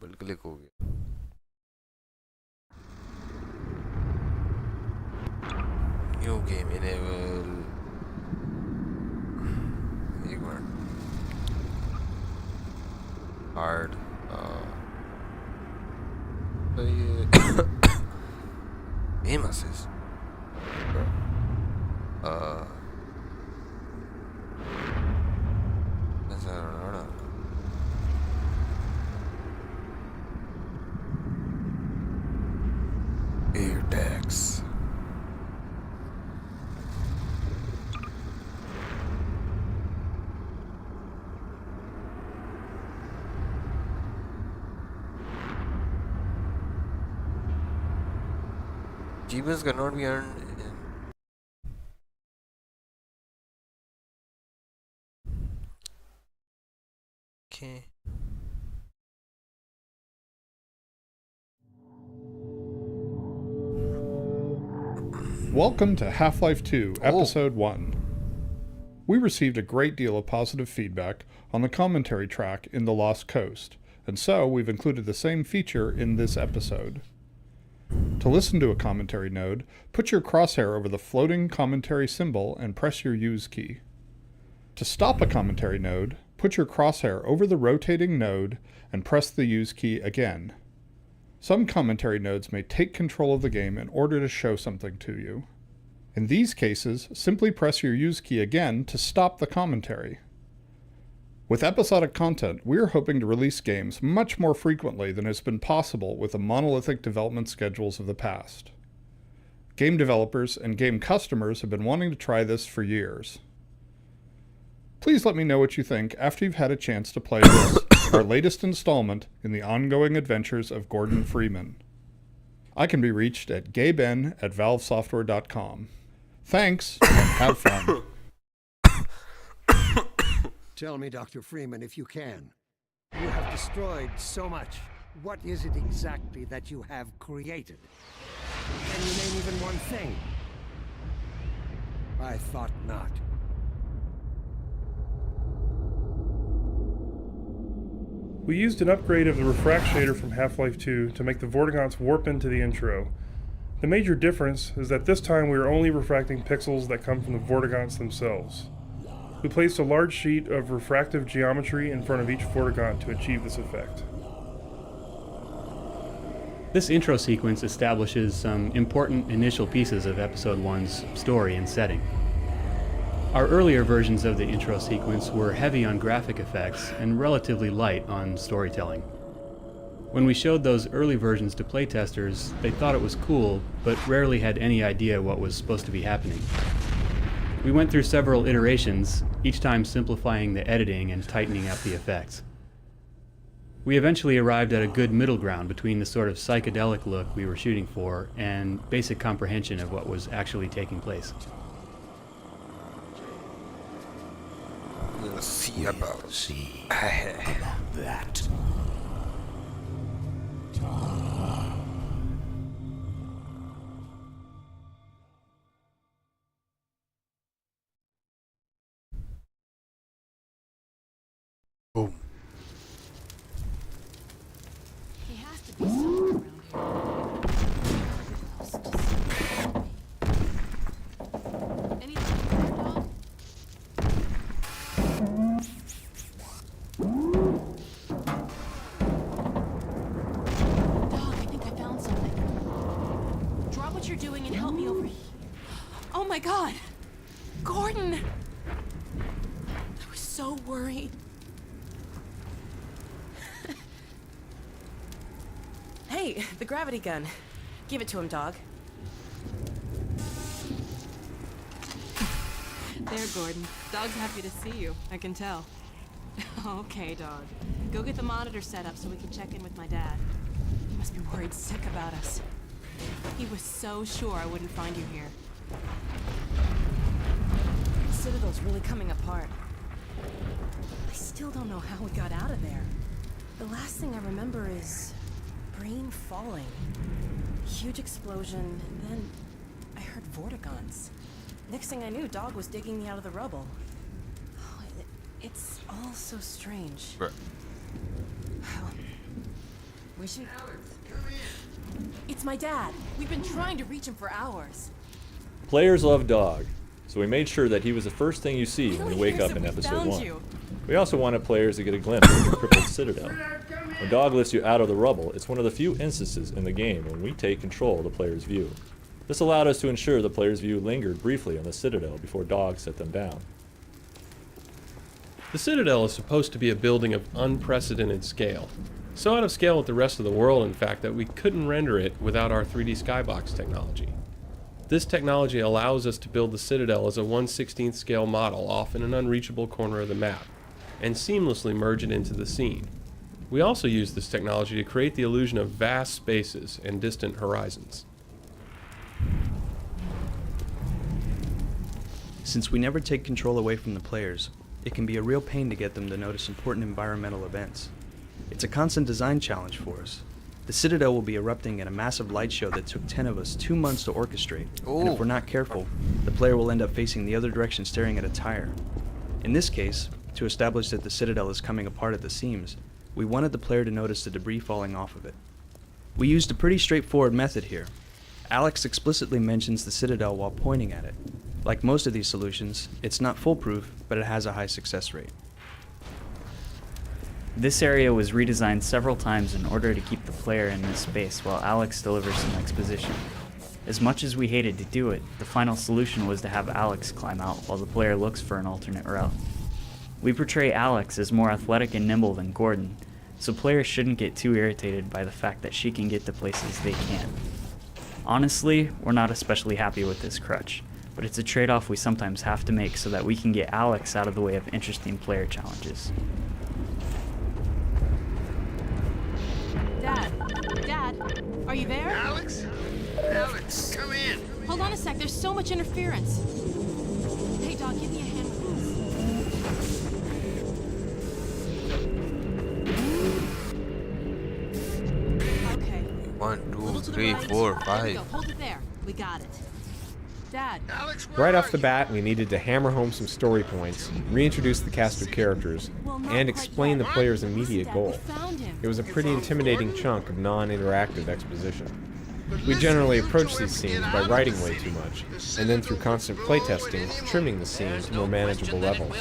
Double click हो गया. New game enable. एक मिनट. हार्ड. तो ये famous is. That's I don't know. Air tax. Achievements cannot be earned. Okay. Welcome to Half-Life 2, Episode 1. We received a great deal of positive feedback on the commentary track in The Lost Coast, and so we've included the same feature in this episode. To listen to a commentary node, put your crosshair over the floating commentary symbol and press your use key. To stop a commentary node, put your crosshair over the rotating node and press the use key again. Some commentary nodes may take control of the game in order to show something to you. In these cases, simply press your use key again to stop the commentary. With episodic content, we are hoping to release games much more frequently than has been possible with the monolithic development schedules of the past. Game developers and game customers have been wanting to try this for years. Please let me know what you think after you've had a chance to play this, our latest installment in the ongoing adventures of Gordon Freeman. I can be reached at gayben@valvesoftware.com. Thanks, and have fun. Tell me, Dr. Freeman, if you can. You have destroyed so much. What is it exactly that you have created? Can you name even one thing? I thought not. We used an upgrade of the refract shader from Half-Life 2 to make the Vortigaunts warp into the intro. The major difference is that this time we are only refracting pixels that come from the Vortigaunts themselves. We placed a large sheet of refractive geometry in front of each Vortigaunt to achieve this effect. This intro sequence establishes some important initial pieces of Episode 1's story and setting. Our earlier versions of the intro sequence were heavy on graphic effects and relatively light on storytelling. When we showed those early versions to playtesters, they thought it was cool, but rarely had any idea what was supposed to be happening. We went through several iterations, each time simplifying the editing and tightening up the effects. We eventually arrived at a good middle ground between the sort of psychedelic look we were shooting for and basic comprehension of what was actually taking place. Let's see about that. boom. He has to be somewhere around here. Anything there, dog? Dog, I think I found something. Drop what you're doing and help me over here. Oh my God! Gordon! I was so worried. Hey, the gravity gun. Give it to him, dog. There, Gordon. Dog's happy to see you. I can tell. Okay, dog. Go get the monitor set up so we can check in with my dad. He must be worried sick about us. He was so sure I wouldn't find you here. The Citadel's really coming apart. I still don't know how we got out of there. The last thing I remember is brain falling. Huge explosion, and then I heard Vortigaunts. Next thing I knew, Dog was digging me out of the rubble. Oh, it's all so strange. Right. We should... It's my dad. We've been trying to reach him for hours. Players love Dog, so we made sure that he was the first thing you see when you wake up in episode 1. We also wanted players to get a glimpse of the crippled Citadel. When Dog lifts you out of the rubble, it's one of the few instances in the game when we take control of the player's view. This allowed us to ensure the player's view lingered briefly on the Citadel before Dog set them down. The Citadel is supposed to be a building of unprecedented scale. So out of scale with the rest of the world, in fact, that we couldn't render it without our 3D skybox technology. This technology allows us to build the Citadel as a 1/16th scale model off in an unreachable corner of the map, and seamlessly merge it into the scene. We also use this technology to create the illusion of vast spaces and distant horizons. Since we never take control away from the players, it can be a real pain to get them to notice important environmental events. It's a constant design challenge for us. The Citadel will be erupting in a massive light show that took 10 of us 2 months to orchestrate, and if we're not careful, the player will end up facing the other direction staring at a tire. In this case, to establish that the Citadel is coming apart at the seams, we wanted the player to notice the debris falling off of it. We used a pretty straightforward method here. Alex explicitly mentions the Citadel while pointing at it. Like most of these solutions, it's not foolproof, but it has a high success rate. This area was redesigned several times in order to keep the player in this space while Alex delivers some exposition. As much as we hated to do it, the final solution was to have Alex climb out while the player looks for an alternate route. We portray Alex as more athletic and nimble than Gordon, so players shouldn't get too irritated by the fact that she can get to places they can't. Honestly, we're not especially happy with this crutch, but it's a trade-off we sometimes have to make so that we can get Alex out of the way of interesting player challenges. Dad, are you there? Alex? Alex, come in. Hold on a sec, there's so much interference. Hey, Dog, give me a hand with this. Okay. 1, Little 2, to the 3, right. 4, There we 5. go. Hold it there. We got it. Dad. Alex, where Right are off the you? bat, we needed to hammer home some story points, reintroduce the cast of characters, Well, not and quite explain the yet. player's Listen, immediate Dad, goal. we found him. It was a pretty intimidating chunk of non-interactive exposition. We listen, generally you approach two these have to scenes get by out of writing the way city. too much, The and then through constant playtesting, trimming the scene to more manageable levels.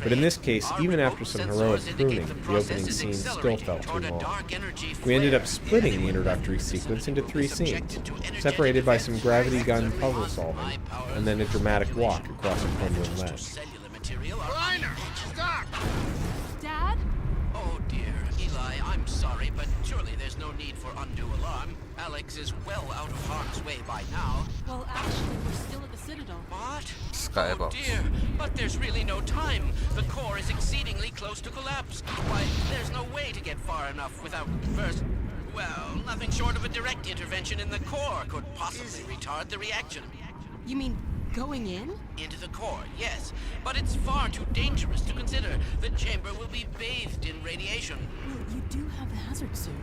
But in this case, even after some heroic pruning, the opening scene still felt too long. We ended up splitting the introductory sequence into 3 scenes, separated by some gravity gun puzzle solving, and then a dramatic walk across a crumbling ledge. Liner, stop! Dad? Oh dear, Eli, I'm sorry, but surely there's no need for undue alarm. Alex is well out of harm's way by now. Well, actually, we're still at the Citadel. What? Skybox. Oh dear, but there's really no time. The core is exceedingly close to collapse. Why, there's no way to get far enough without first... Well, nothing short of a direct intervention in the core could possibly retard the reaction. You mean going in? Into the core, yes. But it's far too dangerous to consider. The chamber will be bathed in radiation. Well, you do have the hazard suit.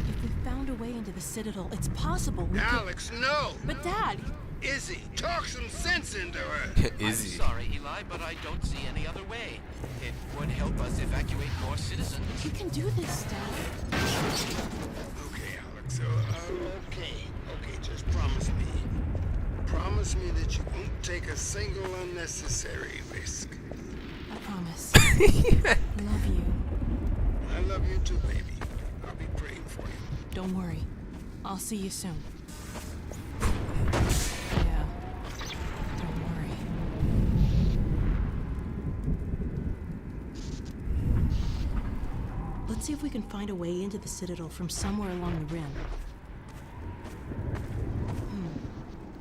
If we found a way into the Citadel, it's possible we could... Alex, no! But Dad! Izzy, talk some sense into her! I'm Easy. sorry, Eli, but I don't see any other way. It would help us evacuate more citizens. You can do this, Dad. Okay, Alex, okay. Okay, just promise me. Promise me that you won't take a single unnecessary risk. I promise. I love you. I love you too, baby. I'll be praying for you. Don't worry. I'll see you soon. Yeah. Don't worry. Let's see if we can find a way into the Citadel from somewhere along the rim.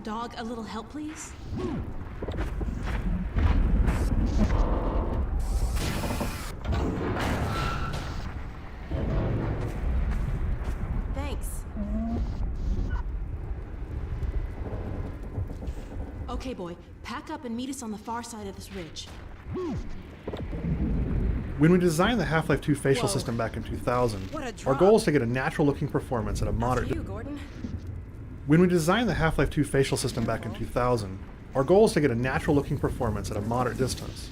Dog, a little help, please? Thanks. Okay, boy. Pack up and meet us on the far side of this ridge. When we designed the Half-Life 2 facial Whoa. system back in 2000, What a our drop. goal is to get a natural-looking performance at a After moderate... you, Gordon. When we designed the Half-Life 2 facial system back in 2000, our goal is to get a natural-looking performance at a moderate distance.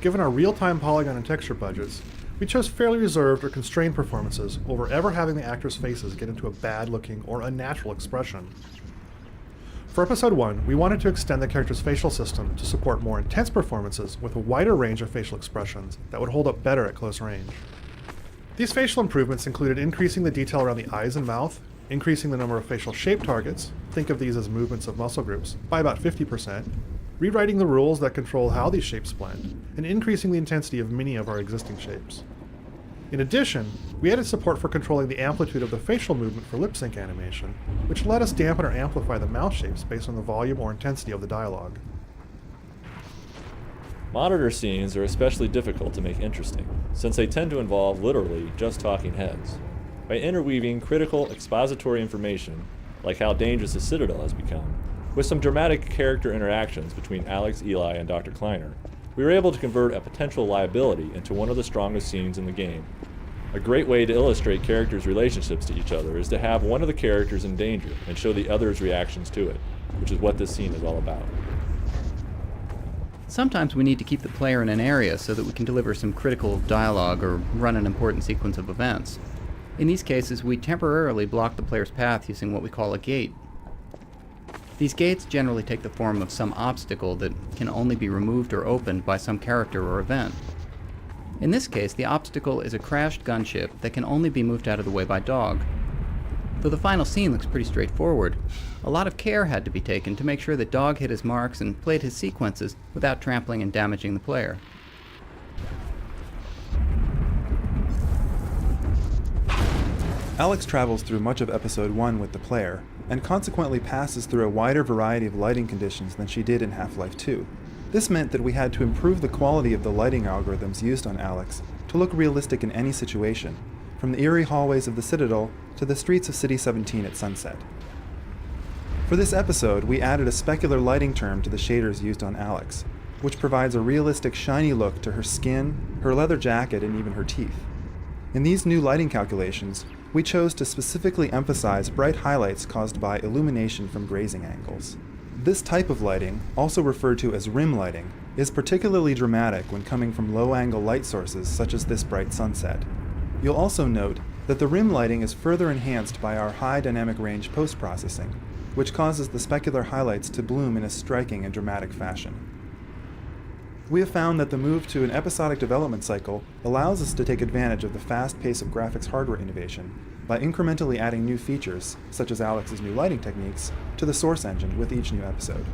Given our real-time polygon and texture budgets, We chose fairly reserved or constrained performances over ever having the actors' faces get into a bad-looking or unnatural expression. For episode 1, we wanted to extend the character's facial system to support more intense performances with a wider range of facial expressions that would hold up better at close range. These facial improvements included increasing the detail around the eyes and mouth, increasing the number of facial shape targets, think of these as movements of muscle groups, by about 50%, rewriting the rules that control how these shapes blend, and increasing the intensity of many of our existing shapes. In addition, we added support for controlling the amplitude of the facial movement for lip sync animation, which let us dampen or amplify the mouth shapes based on the volume or intensity of the dialogue. Monitor scenes are especially difficult to make interesting, since they tend to involve literally just talking heads. By interweaving critical expository information, like how dangerous the Citadel has become, with some dramatic character interactions between Alex, Eli, and Dr. Kleiner, we were able to convert a potential liability into one of the strongest scenes in the game. A great way to illustrate characters' relationships to each other is to have one of the characters in danger and show the other's reactions to it, which is what this scene is all about. Sometimes we need to keep the player in an area so that we can deliver some critical dialogue or run an important sequence of events. In these cases, we temporarily block the player's path using what we call a gate. These gates generally take the form of some obstacle that can only be removed or opened by some character or event. In this case, the obstacle is a crashed gunship that can only be moved out of the way by Dog. Though the final scene looks pretty straightforward, a lot of care had to be taken to make sure that Dog hit his marks and played his sequences without trampling and damaging the player. Alex travels through much of Episode 1 with the player, and consequently passes through a wider variety of lighting conditions than she did in Half-Life 2. This meant that we had to improve the quality of the lighting algorithms used on Alex to look realistic in any situation, from the eerie hallways of the Citadel to the streets of City 17 at sunset. For this episode, we added a specular lighting term to the shaders used on Alex, which provides a realistic shiny look to her skin, her leather jacket, and even her teeth. In these new lighting calculations, we chose to specifically emphasize bright highlights caused by illumination from grazing angles. This type of lighting, also referred to as rim lighting, is particularly dramatic when coming from low-angle light sources such as this bright sunset. You'll also note that the rim lighting is further enhanced by our high dynamic range post-processing, which causes the specular highlights to bloom in a striking and dramatic fashion. We have found that the move to an episodic development cycle allows us to take advantage of the fast pace of graphics hardware innovation by incrementally adding new features, such as Alex's new lighting techniques, to the source engine with each new episode.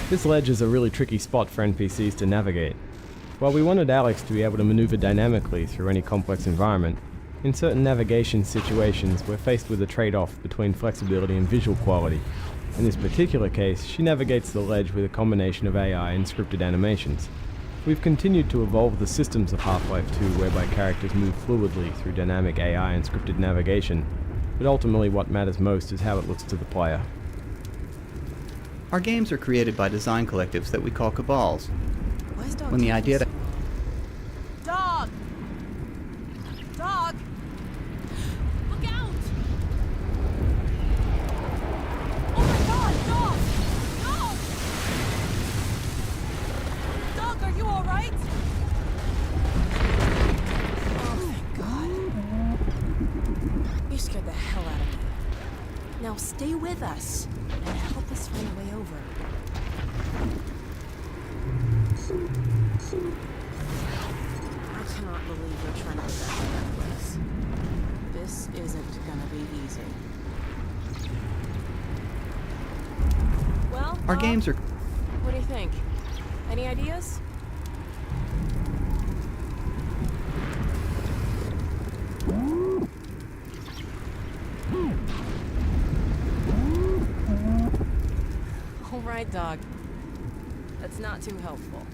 This ledge is a really tricky spot for NPCs to navigate. While we wanted Alex to be able to maneuver dynamically through any complex environment, in certain navigation situations we're faced with a trade-off between flexibility and visual quality. In this particular case, she navigates the ledge with a combination of AI and scripted animations. We've continued to evolve the systems of Half-Life 2 whereby characters move fluidly through dynamic AI and scripted navigation, but ultimately what matters most is how it looks to the player. Our games are created by design collectives that we call cabals. When the idea that Dog! Dog! Look out! Oh my god, Dog! Dog! Dog, are you alright? Oh, thank God. You scared the hell out of me. Now stay with us and help us find a way over. I cannot believe you're trying to get back to that place. This isn't gonna be easy. Well, our games are... What do you think? Any ideas? All right, Dog. That's not too helpful.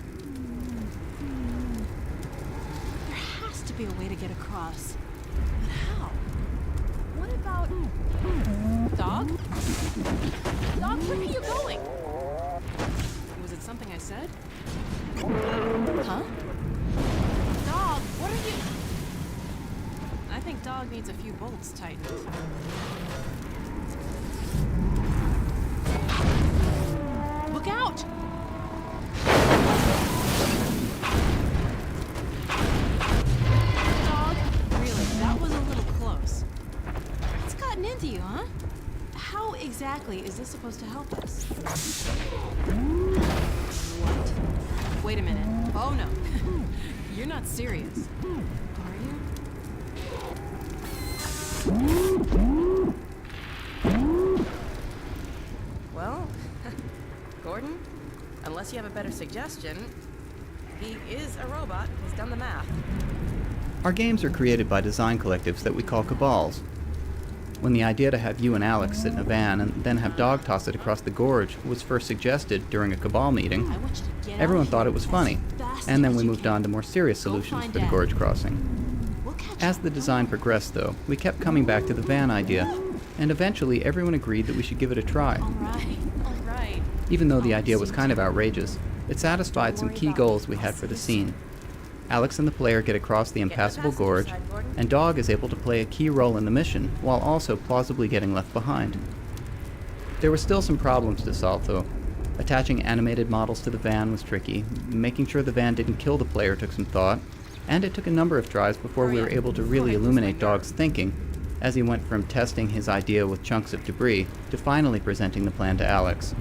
There has to be a way to get across. But how? What about... Dog? Dog, where are you going? Was it something I said? Huh? Dog, what are you... I think Dog needs a few bolts tightened. Look out! Dog, really, that was a little close. It's gotten into you, huh? How exactly is this supposed to help us? What? Wait a minute. Oh no. You're not serious. Are you? Well, Gordon, unless you have a better suggestion, he is a robot who's done the math. Our games are created by design collectives that we call cabals. When the idea to have you and Alex sit in a van and then have Dog toss it across the gorge was first suggested during a cabal meeting, everyone thought it was funny, and then we moved on to more serious solutions for the gorge crossing. As the design progressed, though, we kept coming back to the van idea, and eventually everyone agreed that we should give it a try. Alright. Even though the idea was kind of outrageous, it satisfied some key goals we had for the scene. Alex and the player get across the impassable gorge, and Dog is able to play a key role in the mission, while also plausibly getting left behind. There were still some problems to solve, though. Attaching animated models to the van was tricky, making sure the van didn't kill the player took some thought, and it took a number of tries before we were able to really illuminate Dog's thinking, as he went from testing his idea with chunks of debris to finally presenting the plan to Alex.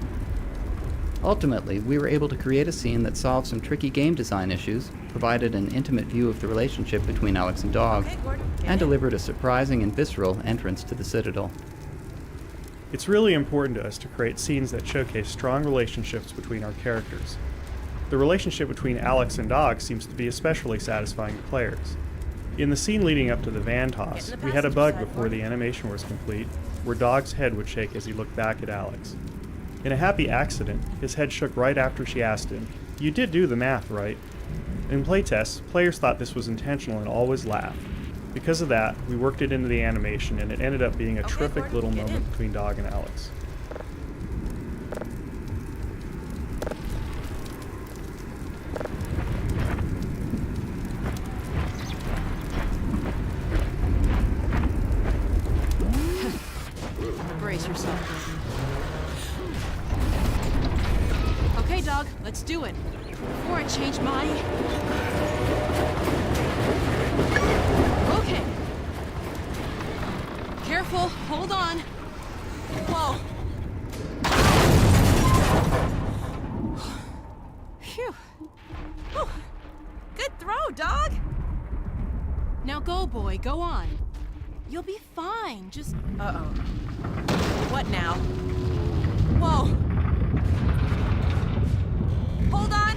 Ultimately, we were able to create a scene that solved some tricky game design issues, provided an intimate view of the relationship between Alex and Dog, and delivered a surprising and visceral entrance to the Citadel. It's really important to us to create scenes that showcase strong relationships between our characters. The relationship between Alex and Dog seems to be especially satisfying to players. In the scene leading up to the van toss, we had a bug before the animation was complete, where Dog's head would shake as he looked back at Alex. In a happy accident, his head shook right after she asked him, "You did do the math, right?" In playtests, players thought this was intentional and always laughed. Because of that, we worked it into the animation, and it ended up being a terrific little moment between Dog and Alex. Brace yourself, Gordon. Okay, Dog, let's do it. Before I change my... Okay. Careful, hold on. Whoa. Phew. Whew. Good throw, Dog. Now go, boy, go on. You'll be fine, just... Uh-oh. What now? Whoa. Hold on.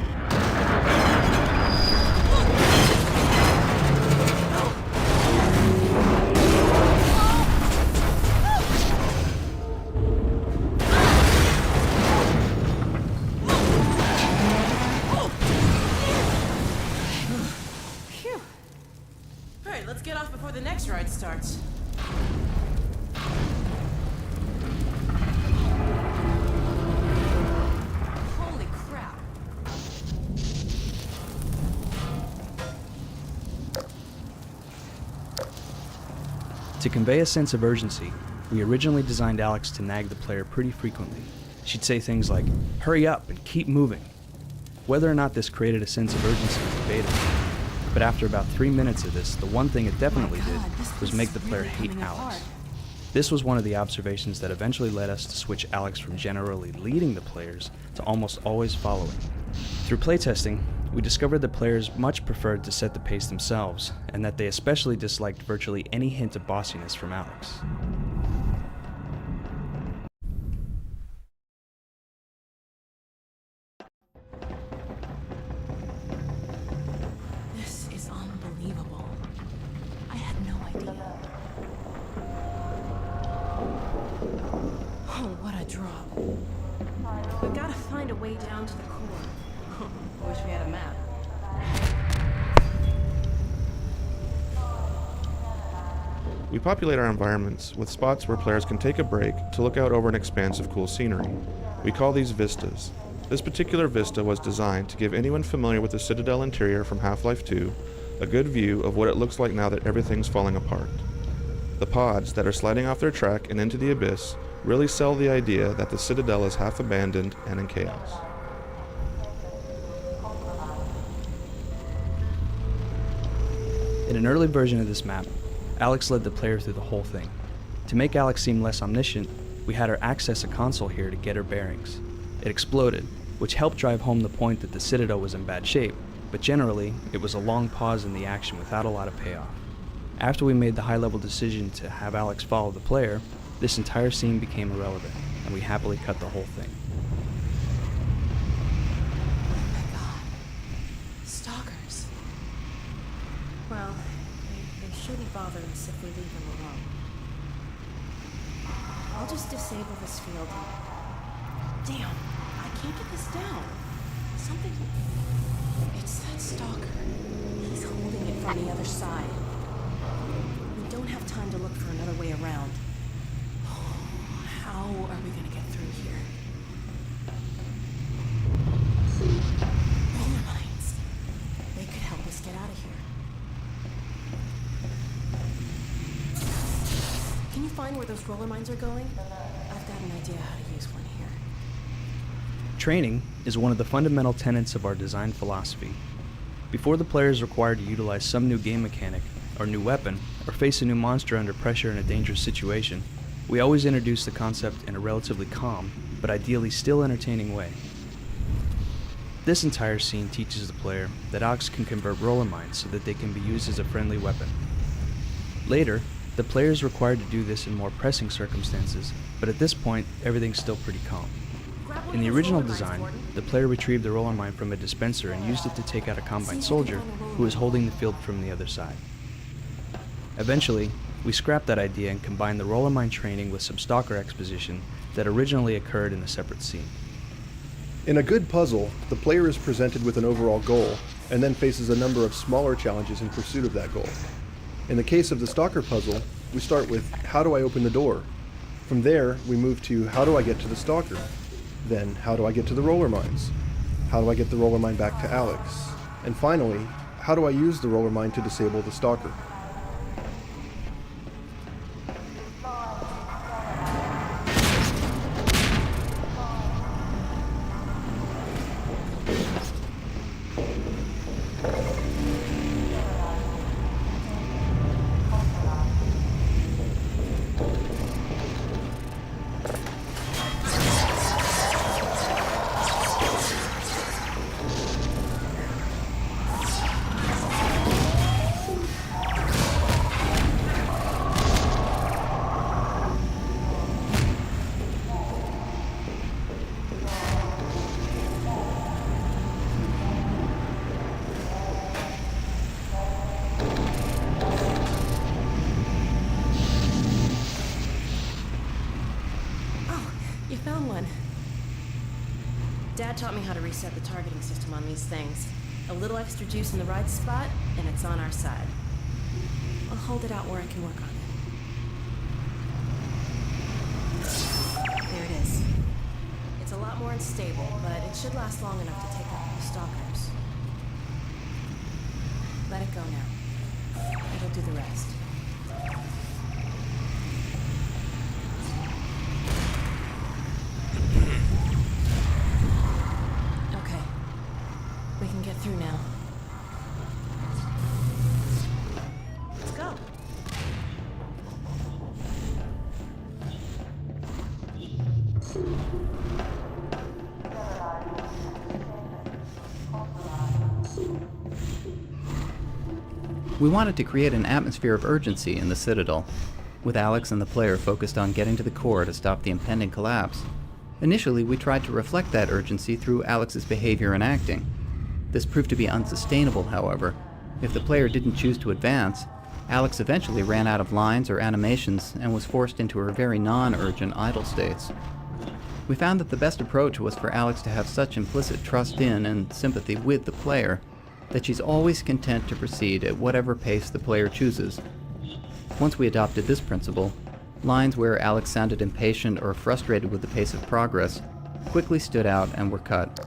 Phew. All right, let's get off before the next ride starts. Holy crap. To convey a sense of urgency, we originally designed Alex to nag the player pretty frequently. She'd say things like, "Hurry up and keep moving." Whether or not this created a sense of urgency is debatable, but after about 3 minutes of this, the one thing it definitely did was make the player hate Alex. This was one of the observations that eventually led us to switch Alex from generally leading the players to almost always following. Through playtesting, we discovered that players much preferred to set the pace themselves, and that they especially disliked virtually any hint of bossiness from Alex. This is unbelievable. I had no idea. Oh, what a drop. We've got to find a way down to the core. Wish we had a map. We populate our environments with spots where players can take a break to look out over an expanse of cool scenery. We call these vistas. This particular vista was designed to give anyone familiar with the Citadel interior from Half-Life 2 a good view of what it looks like now that everything's falling apart. The pods that are sliding off their track and into the abyss really sell the idea that the Citadel is half abandoned and in chaos. In an early version of this map, Alex led the player through the whole thing. To make Alex seem less omniscient, we had her access a console here to get her bearings. It exploded, which helped drive home the point that the Citadel was in bad shape, but generally, it was a long pause in the action without a lot of payoff. After we made the high-level decision to have Alex follow the player, this entire scene became irrelevant, and we happily cut the whole thing. Oh my god. Stalkers. Well, they shouldn't bother us if we leave them alone. I'll just disable this field and... Damn, I can't get this down. Something... It's that stalker. He's holding it from the other side. We don't have time to look for another way around. How are we gonna get through here? Roller mines. They could help us get out of here. Can you find where those roller mines are going? I've got an idea how to use one here. Training is one of the fundamental tenets of our design philosophy. Before the player is required to utilize some new game mechanic, or new weapon, or face a new monster under pressure in a dangerous situation, we always introduce the concept in a relatively calm, but ideally still entertaining way. This entire scene teaches the player that Alex can convert roller mines so that they can be used as a friendly weapon. Later, the player is required to do this in more pressing circumstances, but at this point, everything's still pretty calm. In the original design, the player retrieved the roller mine from a dispenser and used it to take out a Combine soldier who was holding the field from the other side. Eventually, we scrapped that idea and combined the roller mine training with some stalker exposition that originally occurred in a separate scene. In a good puzzle, the player is presented with an overall goal, and then faces a number of smaller challenges in pursuit of that goal. In the case of the stalker puzzle, we start with, how do I open the door? From there, we move to, how do I get to the stalker? Then, how do I get to the roller mines? How do I get the roller mine back to Alex? And finally, how do I use the roller mine to disable the stalker? Dad taught me how to reset the targeting system on these things. A little extra juice in the right spot, and it's on our side. I'll hold it out where I can work on it. There it is. It's a lot more unstable, but it should last long enough to take out the stalkers. Let it go now. It'll do the rest. We can get through now. Let's go. We wanted to create an atmosphere of urgency in the Citadel, with Alex and the player focused on getting to the core to stop the impending collapse. Initially, we tried to reflect that urgency through Alex's behavior and acting. This proved to be unsustainable, however. If the player didn't choose to advance, Alex eventually ran out of lines or animations and was forced into her very non-urgent idle states. We found that the best approach was for Alex to have such implicit trust in and sympathy with the player that she's always content to proceed at whatever pace the player chooses. Once we adopted this principle, lines where Alex sounded impatient or frustrated with the pace of progress quickly stood out and were cut.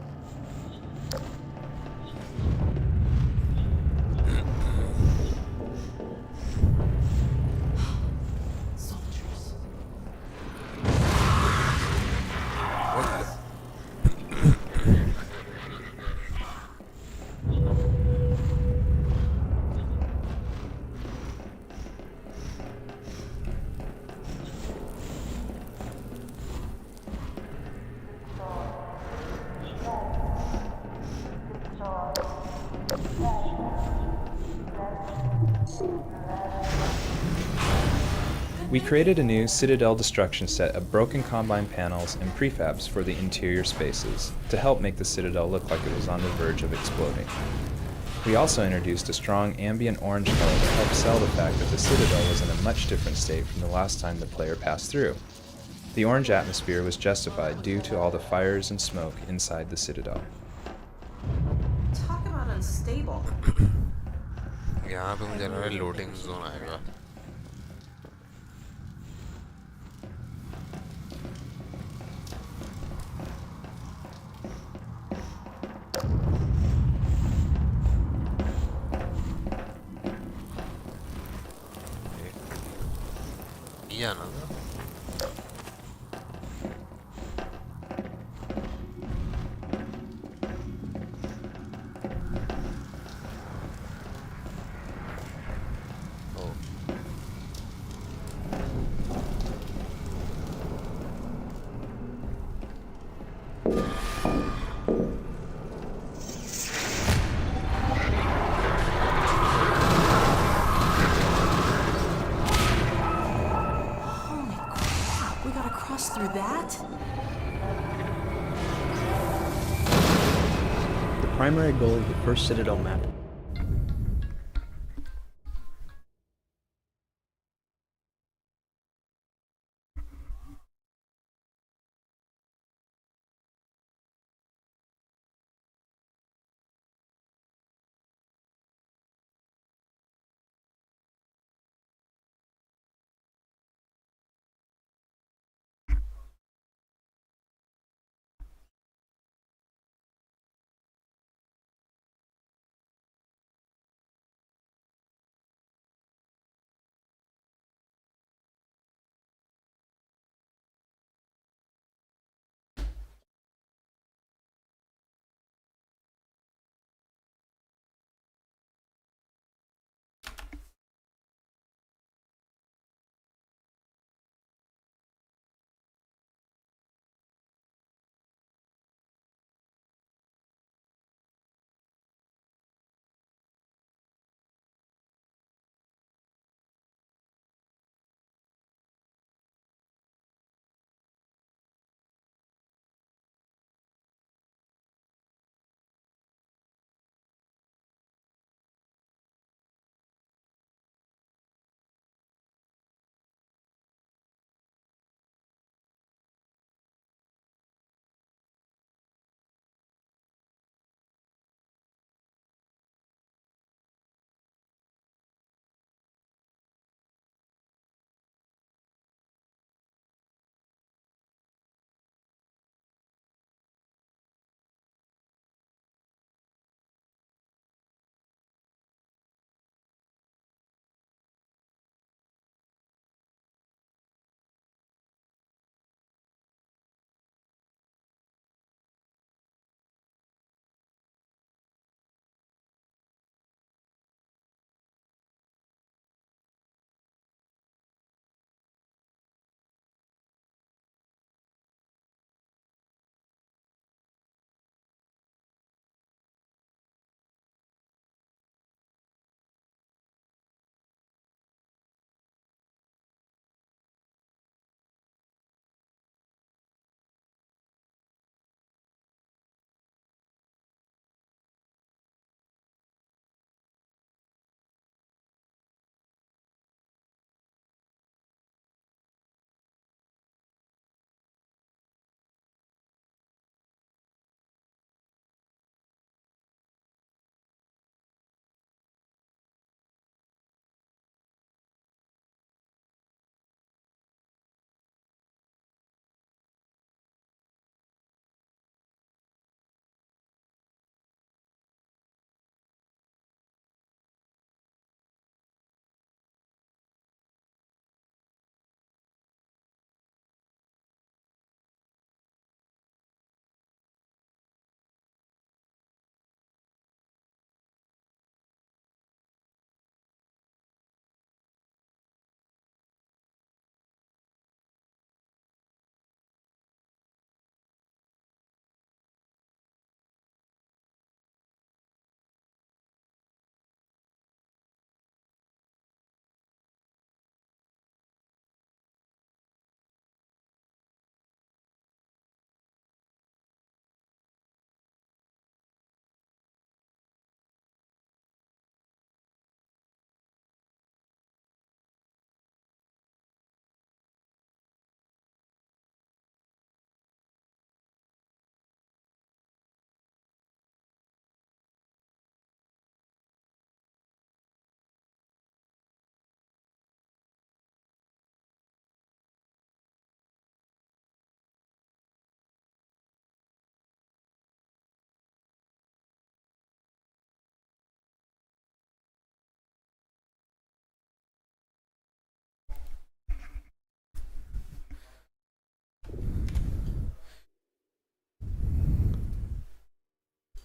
We created a new Citadel destruction set of broken Combine panels and prefabs for the interior spaces to help make the Citadel look like it was on the verge of exploding. We also introduced a strong ambient orange color to help sell the fact that the Citadel was in a much different state from the last time the player passed through. The orange atmosphere was justified due to all the fires and smoke inside the Citadel. Talk about unstable. यहाँ पे मुझे लग रहा है loading zone आएगा. ये आना था. Through that? The primary goal of the first Citadel map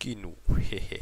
Kinu. Hehe.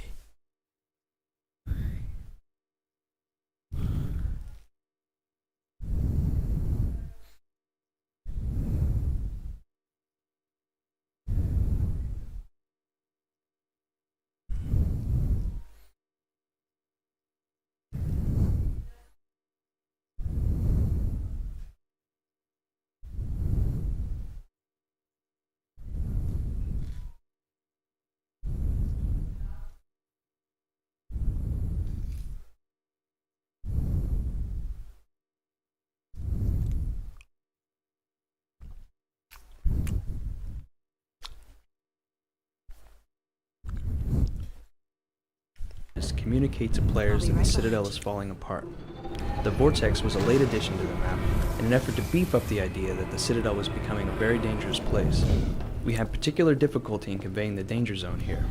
Communicate to players that the Citadel is falling apart. The Vortex was a late addition to the map in an effort to beef up the idea that the Citadel was becoming a very dangerous place. We had particular difficulty in conveying the danger zone here.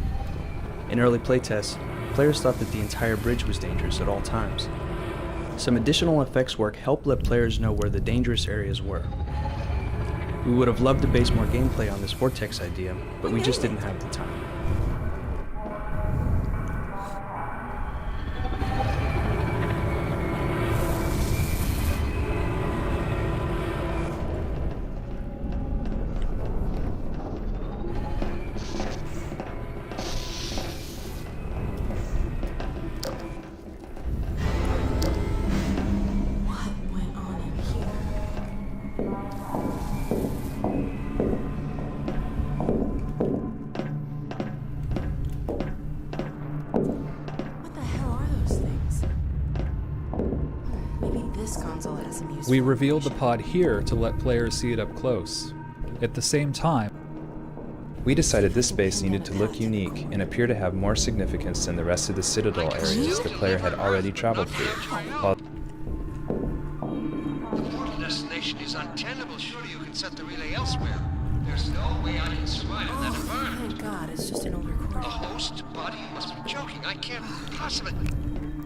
In early playtests, players thought that the entire bridge was dangerous at all times. Some additional effects work helped let players know where the dangerous areas were. We would have loved to base more gameplay on this Vortex idea, but we just didn't have the time. We revealed the pod here to let players see it up close. At the same time, we decided this space needed to look unique and appear to have more significance than the rest of the Citadel areas the player had already traveled through. While The destination is untenable. Surely you can set the relay elsewhere. There's no way I can survive in that environment. Thank God, it's just an old recording. The host? Buddy, you must be joking. I can't possibly...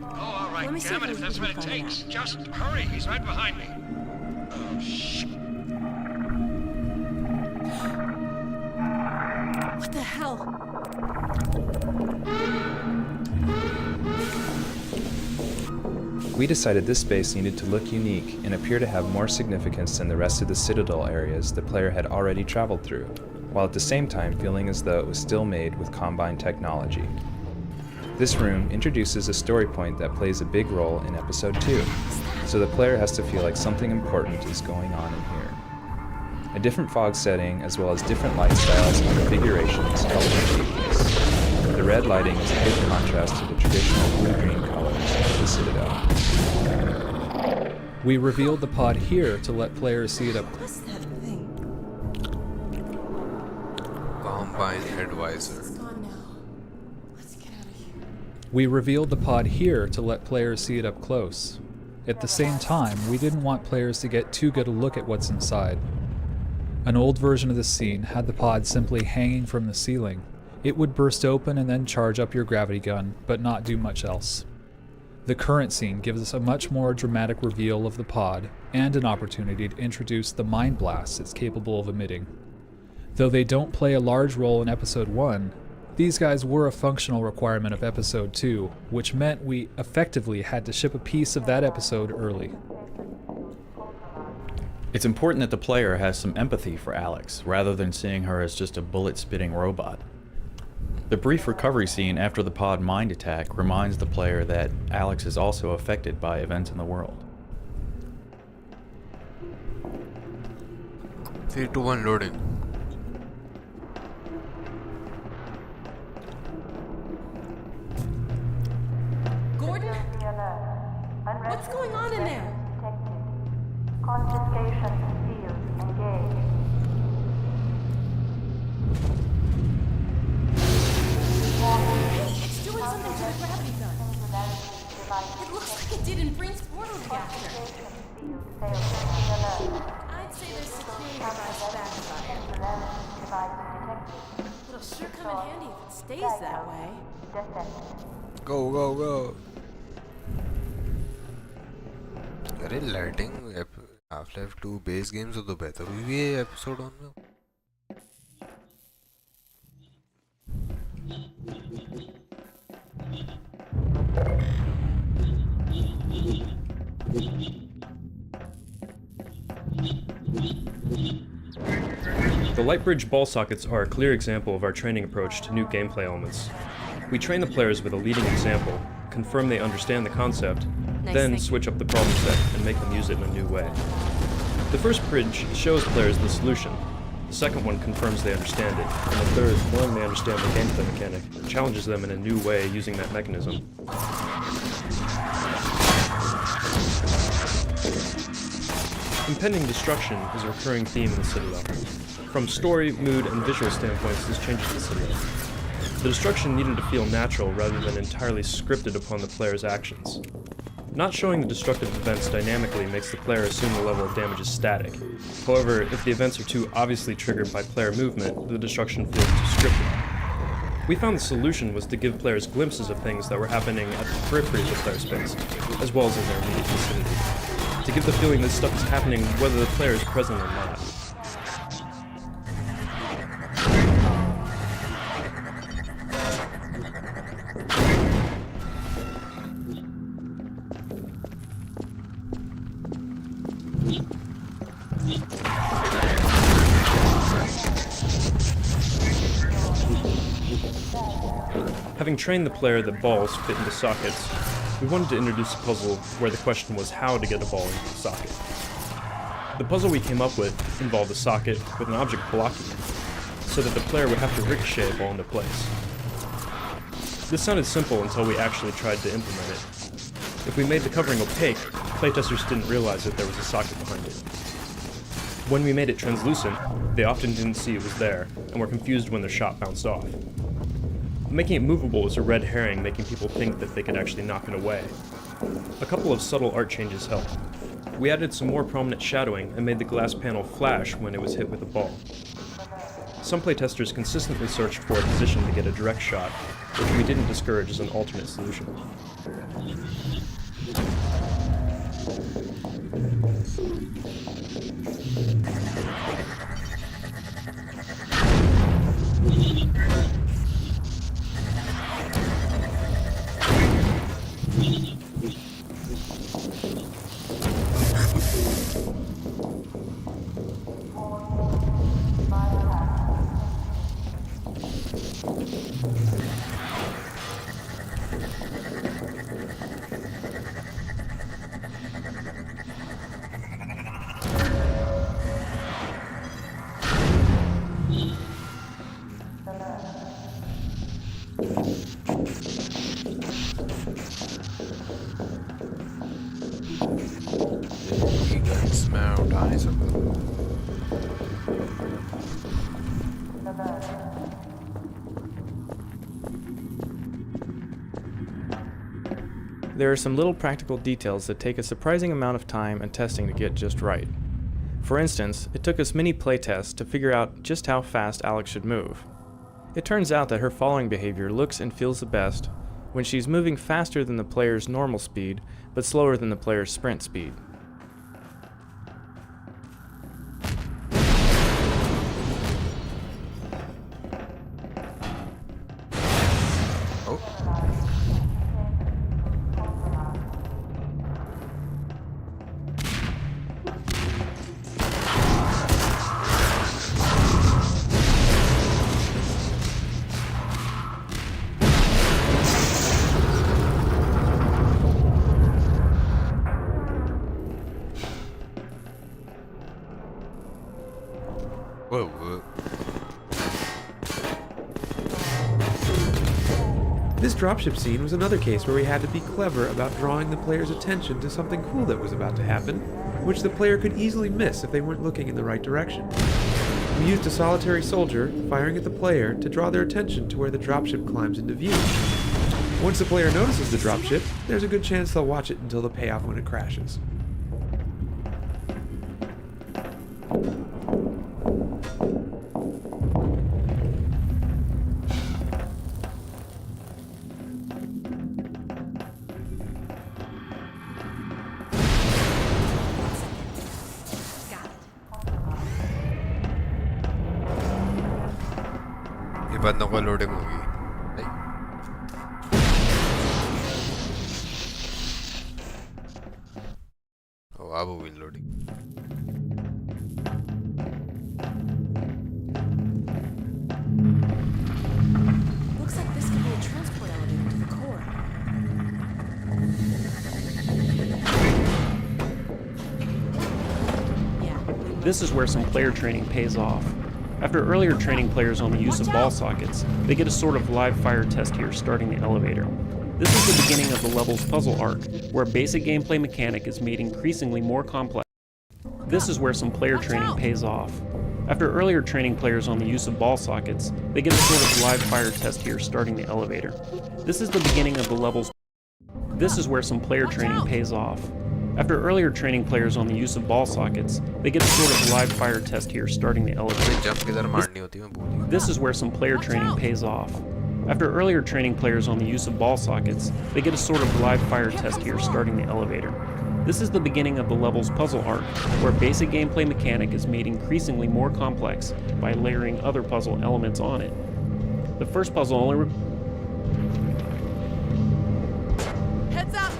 Oh, all right, Let me see damn it, if if that's we what can it find takes. Just hurry, he's right behind me. Oh, shit. What the hell? we decided this space needed to look unique and appear to have more significance than the rest of the Citadel areas the player had already traveled through, while at the same time feeling as though it was still made with Combine technology. This room introduces a story point that plays a big role in Episode 2, so the player has to feel like something important is going on in here. A different fog setting, as well as different light styles and configurations, help achieve this. The red lighting is a big contrast to the traditional blue-green colors of the Citadel. we revealed the pod here to let players see it up close. What's that thing? Combine Advisor. It's gone now. Let's get out of here. We revealed the pod here to let players see it up close. At the same time, we didn't want players to get too good a look at what's inside. An old version of the scene had the pod simply hanging from the ceiling. It would burst open and then charge up your gravity gun, but not do much else. The current scene gives us a much more dramatic reveal of the pod, and an opportunity to introduce the mind blasts it's capable of emitting. Though they don't play a large role in Episode 1, these guys were a functional requirement of Episode 2, which meant we effectively had to ship a piece of that episode early. It's important that the player has some empathy for Alex, rather than seeing her as just a bullet-spitting robot. The brief recovery scene after the pod mind attack reminds the player that Alex is also affected by events in the world. 3, 2, 1, loading. Gordon? What's going on in there? Confiscation field engaged. Hey, it's doing something to the gravity gun. It looks like it did in Breen's portal reactor. I'd say there's security device backfire. It'll sure come in handy if it stays that way. Go, go, go. अरे lighting Half-Life 2 base game से तो बेहतर हुई है episode 1 में. The Lightbridge ball sockets are a clear example of our training approach to new gameplay elements. We train the players with a leading example, confirm they understand the concept, then switch up the problem set and make them use it in a new way. The first bridge shows players the solution, the second one confirms they understand it, and the third, knowing they understand the gameplay mechanic, challenges them in a new way using that mechanism. Impending destruction is a recurring theme in the Citadel. From story, mood, and visual standpoints, this changes the Citadel. The destruction needed to feel natural rather than entirely scripted upon the player's actions. Not showing the destructive events dynamically makes the player assume the level of damage is static. However, if the events are too obviously triggered by player movement, the destruction feels too scripted. We found the solution was to give players glimpses of things that were happening at the periphery of the player space, as well as in their immediate vicinity, to give the feeling that stuff is happening whether the player is present or not. Having trained the player that balls fit into sockets, we wanted to introduce a puzzle where the question was how to get a ball into the socket. The puzzle we came up with involved a socket with an object blocking it, so that the player would have to ricochet a ball into place. This sounded simple until we actually tried to implement it. If we made the covering opaque, playtesters didn't realize that there was a socket behind it. When we made it translucent, they often didn't see it was there, and were confused when their shot bounced off. Making it movable was a red herring, making people think that they could actually knock it away. A couple of subtle art changes helped. We added some more prominent shadowing and made the glass panel flash when it was hit with a ball. Some playtesters consistently searched for a position to get a direct shot, which we didn't discourage as an alternate solution. There are some little practical details that take a surprising amount of time and testing to get just right. For instance, it took us many playtests to figure out just how fast Alex should move. It turns out that her following behavior looks and feels the best when she's moving faster than the player's normal speed, but slower than the player's sprint speed. This dropship scene was another case where we had to be clever about drawing the player's attention to something cool that was about to happen, which the player could easily miss if they weren't looking in the right direction. We used a solitary soldier firing at the player to draw their attention to where the dropship climbs into view. Once the player notices the dropship, there's a good chance they'll watch it until the payoff when it crashes. ये बंदों को loading होगी This is where some player training pays off. After earlier training players on the use of ball sockets, they get a sort of live fire test here starting the elevator. This is the beginning of the level's puzzle arc, where a basic gameplay mechanic is made increasingly more complex. This is where some player training pays off. After earlier training players on the use of ball sockets, they get a sort of live fire test here starting the elevator. This is the beginning of the level's. This is where some player training pays off. After earlier training players on the use of ball sockets, they get a sort of live fire test here starting the elevator. This is where some player training pays off. After earlier training players on the use of ball sockets, they get a sort of live fire test here starting the elevator. This is the beginning of the level's puzzle arc, where a basic gameplay mechanic is made increasingly more complex by layering other puzzle elements on it. The first puzzle only Heads up!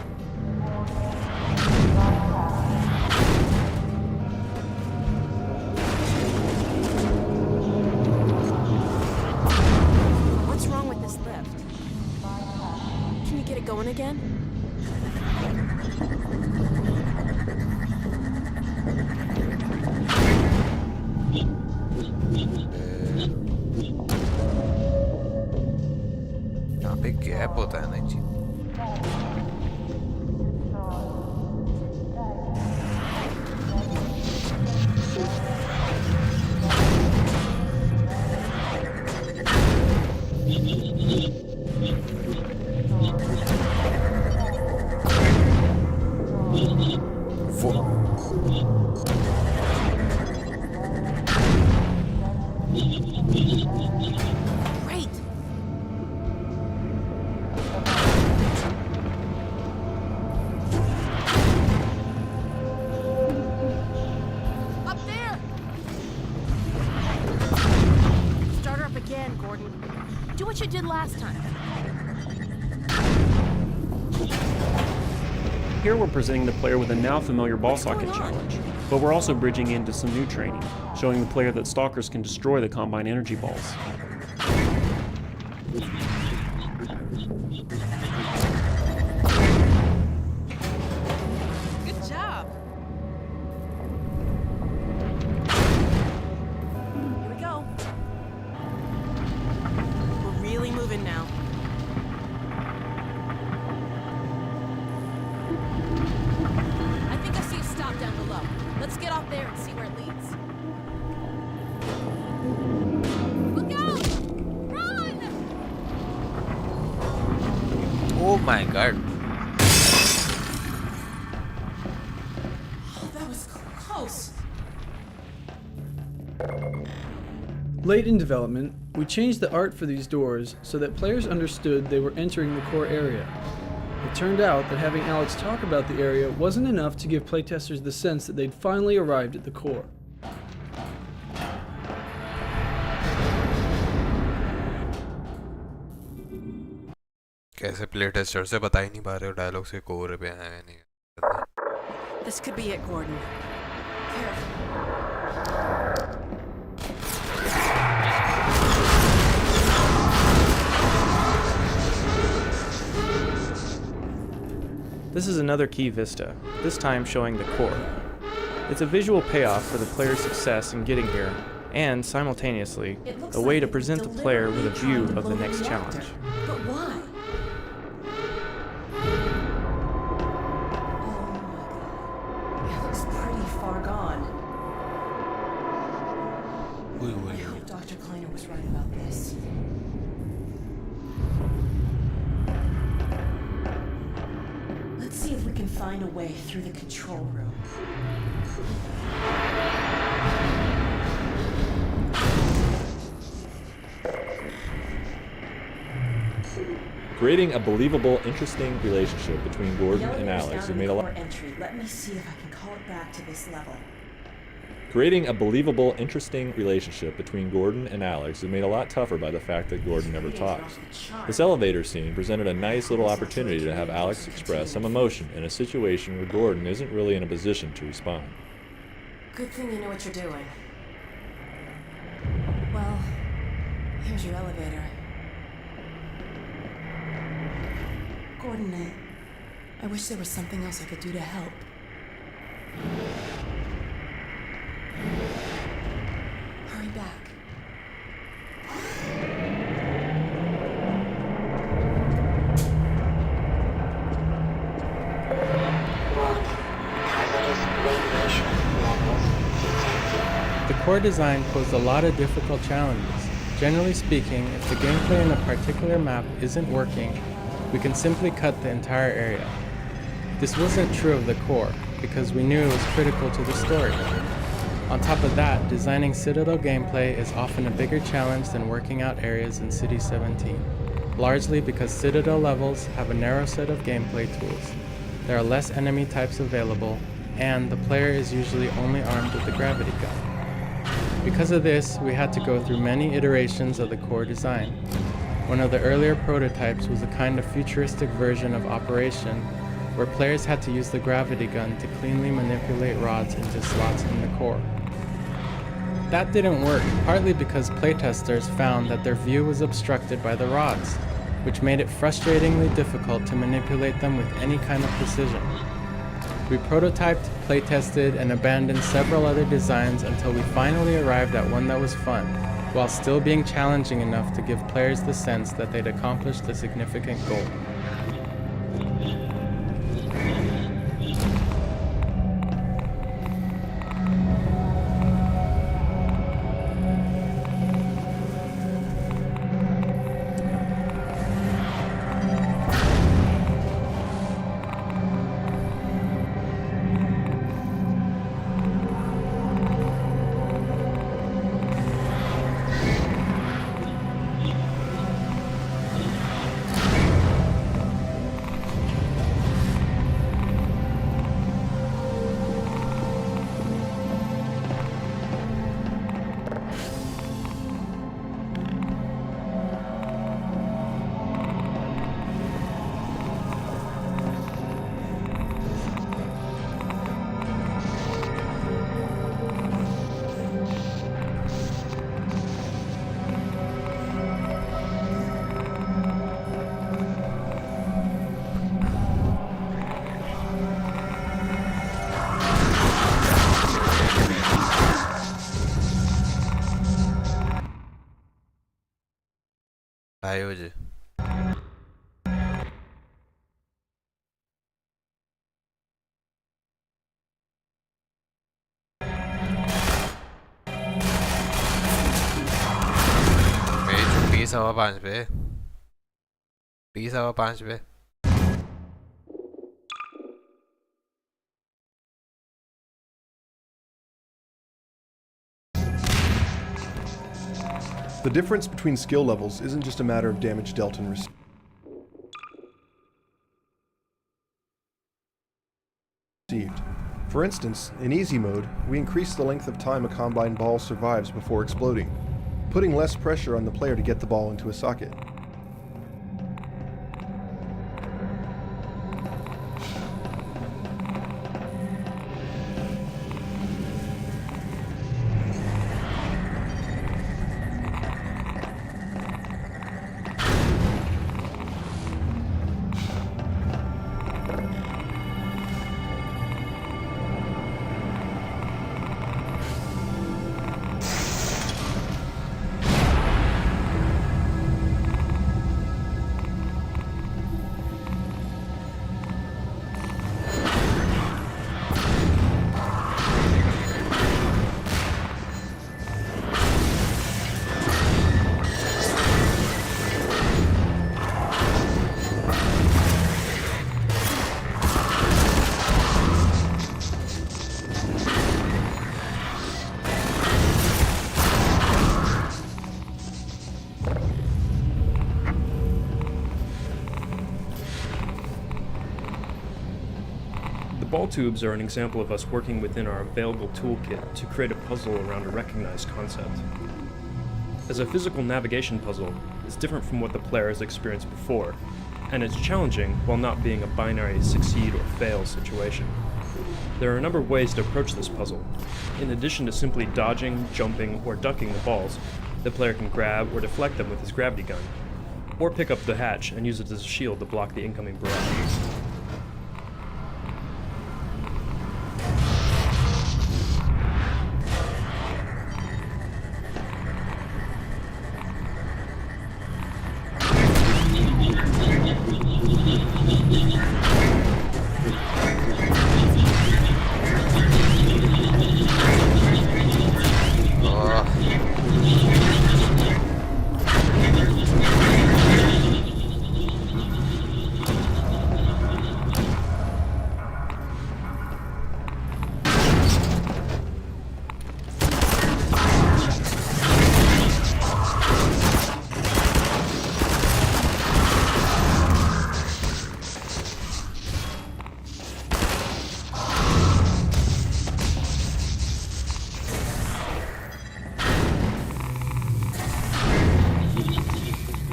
What's wrong with this lift? Can you get it going again? यहाँ पे gap होता है ना जी। Great! Up there! Start her up again, Gordon. Do what you did last time. Here we're presenting the player with a now familiar ball socket challenge, but we're also bridging into some new training, showing the player that stalkers can destroy the Combine energy balls. Good job! Here we go. We're really moving now. I think I see a stop down below. Let's get off there and see where it leads. Look out! Run! Oh my god. Oh, that was close. Late in development, we changed the art for these doors so that players understood they were entering the core area. It turned out that having Alex talk about the area wasn't enough to give playtesters the sense that they'd finally arrived at the core. कैसे play tester से बता ही नहीं पा रहे हो dialogue से core पे आया नहीं। This could be it, Gordon. Careful. This is another key vista, this time showing the core. It's a visual payoff for the player's success in getting here, and simultaneously, a way to present the player with a view of the next challenge. But why? It looks pretty far gone. I hope Dr. Kleiner was right about this. Let's see if we can find a way through the control room. Creating a believable, interesting relationship between Gordon and Alex has made a lot. Entry. Let me see if I can call it back to this level. Creating a believable, interesting relationship between Gordon and Alex is made a lot tougher by the fact that Gordon never talks. This elevator scene presented a nice little opportunity to have Alex express some emotion in a situation where Gordon isn't really in a position to respond. Good thing you know what you're doing. Well, here's your elevator. Gordon, I wish there was something else I could do to help. The core design posed a lot of difficult challenges. Generally speaking, if the gameplay in a particular map isn't working, we can simply cut the entire area. This wasn't true of the core, because we knew it was critical to the story. On top of that, designing Citadel gameplay is often a bigger challenge than working out areas in City 17, largely because Citadel levels have a narrow set of gameplay tools. There are less enemy types available, and the player is usually only armed with the gravity gun. Because of this, we had to go through many iterations of the core design. One of the earlier prototypes was a kind of futuristic version of Operation, where players had to use the gravity gun to cleanly manipulate rods into slots in the core. That didn't work, partly because playtesters found that their view was obstructed by the rods, which made it frustratingly difficult to manipulate them with any kind of precision. We prototyped, playtested, and abandoned several other designs until we finally arrived at one that was fun, while still being challenging enough to give players the sense that they'd accomplished a significant goal. आए जी मेरी 20:05 पे 20:05 पे The difference between skill levels isn't just a matter of damage dealt and received. For instance, in easy mode, we increase the length of time a combine ball survives before exploding, putting less pressure on the player to get the ball into a socket. The ball tubes are an example of us working within our available toolkit to create a puzzle around a recognized concept. As a physical navigation puzzle, it's different from what the player has experienced before, and it's challenging while not being a binary succeed or fail situation. There are a number of ways to approach this puzzle. In addition to simply dodging, jumping, or ducking the balls, the player can grab or deflect them with his gravity gun, or pick up the hatch and use it as a shield to block the incoming barrage.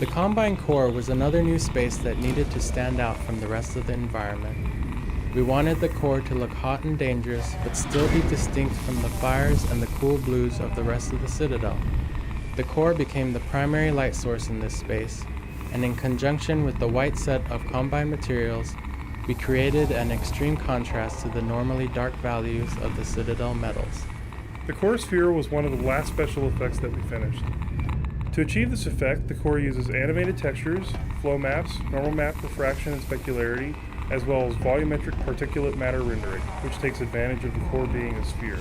The Combine core was another new space that needed to stand out from the rest of the environment. We wanted the core to look hot and dangerous, but still be distinct from the fires and the cool blues of the rest of the Citadel. The core became the primary light source in this space, and in conjunction with the white set of Combine materials, we created an extreme contrast to the normally dark values of the Citadel metals. The core sphere was one of the last special effects that we finished. To achieve this effect, the core uses animated textures, flow maps, normal map refraction and specularity, as well as volumetric particulate matter rendering, which takes advantage of the core being a sphere.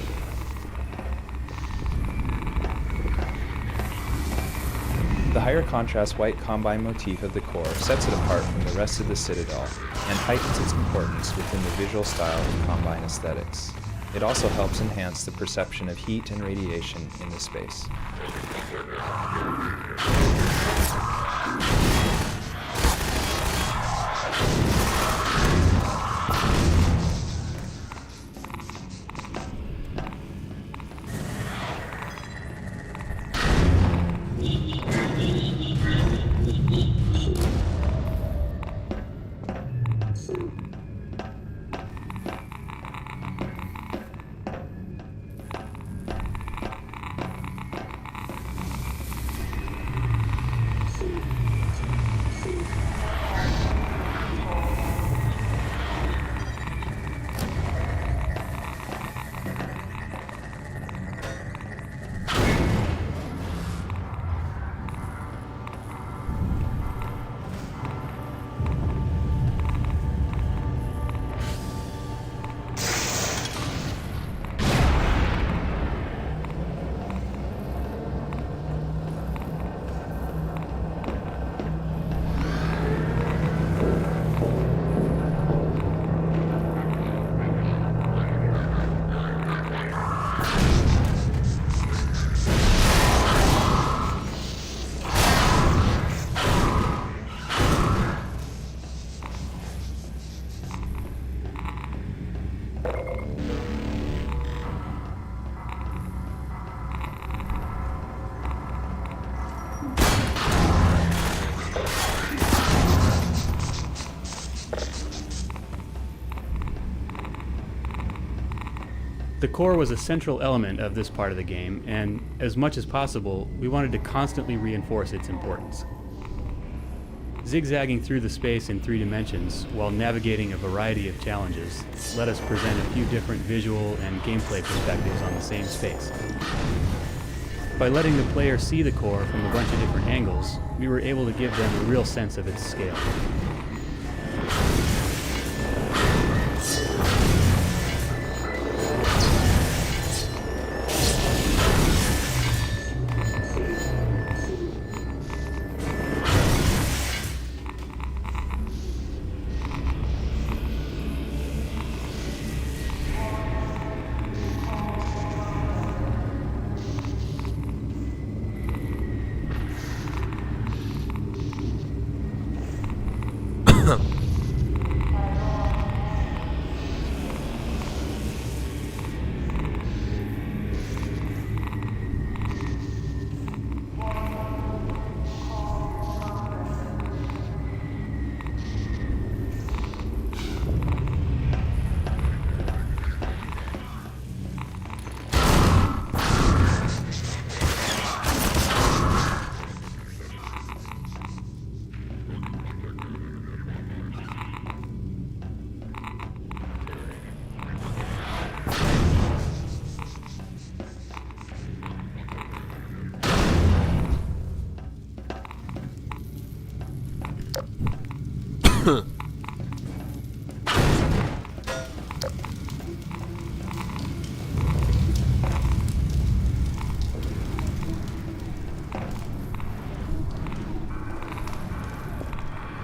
The higher contrast white Combine motif of the core sets it apart from the rest of the Citadel and heightens its importance within the visual style of Combine aesthetics. It also helps enhance the perception of heat and radiation in the space. The core was a central element of this part of the game, and as much as possible, we wanted to constantly reinforce its importance. Zigzagging through the space in 3 dimensions while navigating a variety of challenges let us present a few different visual and gameplay perspectives on the same space. By letting the player see the core from a bunch of different angles, we were able to give them a real sense of its scale.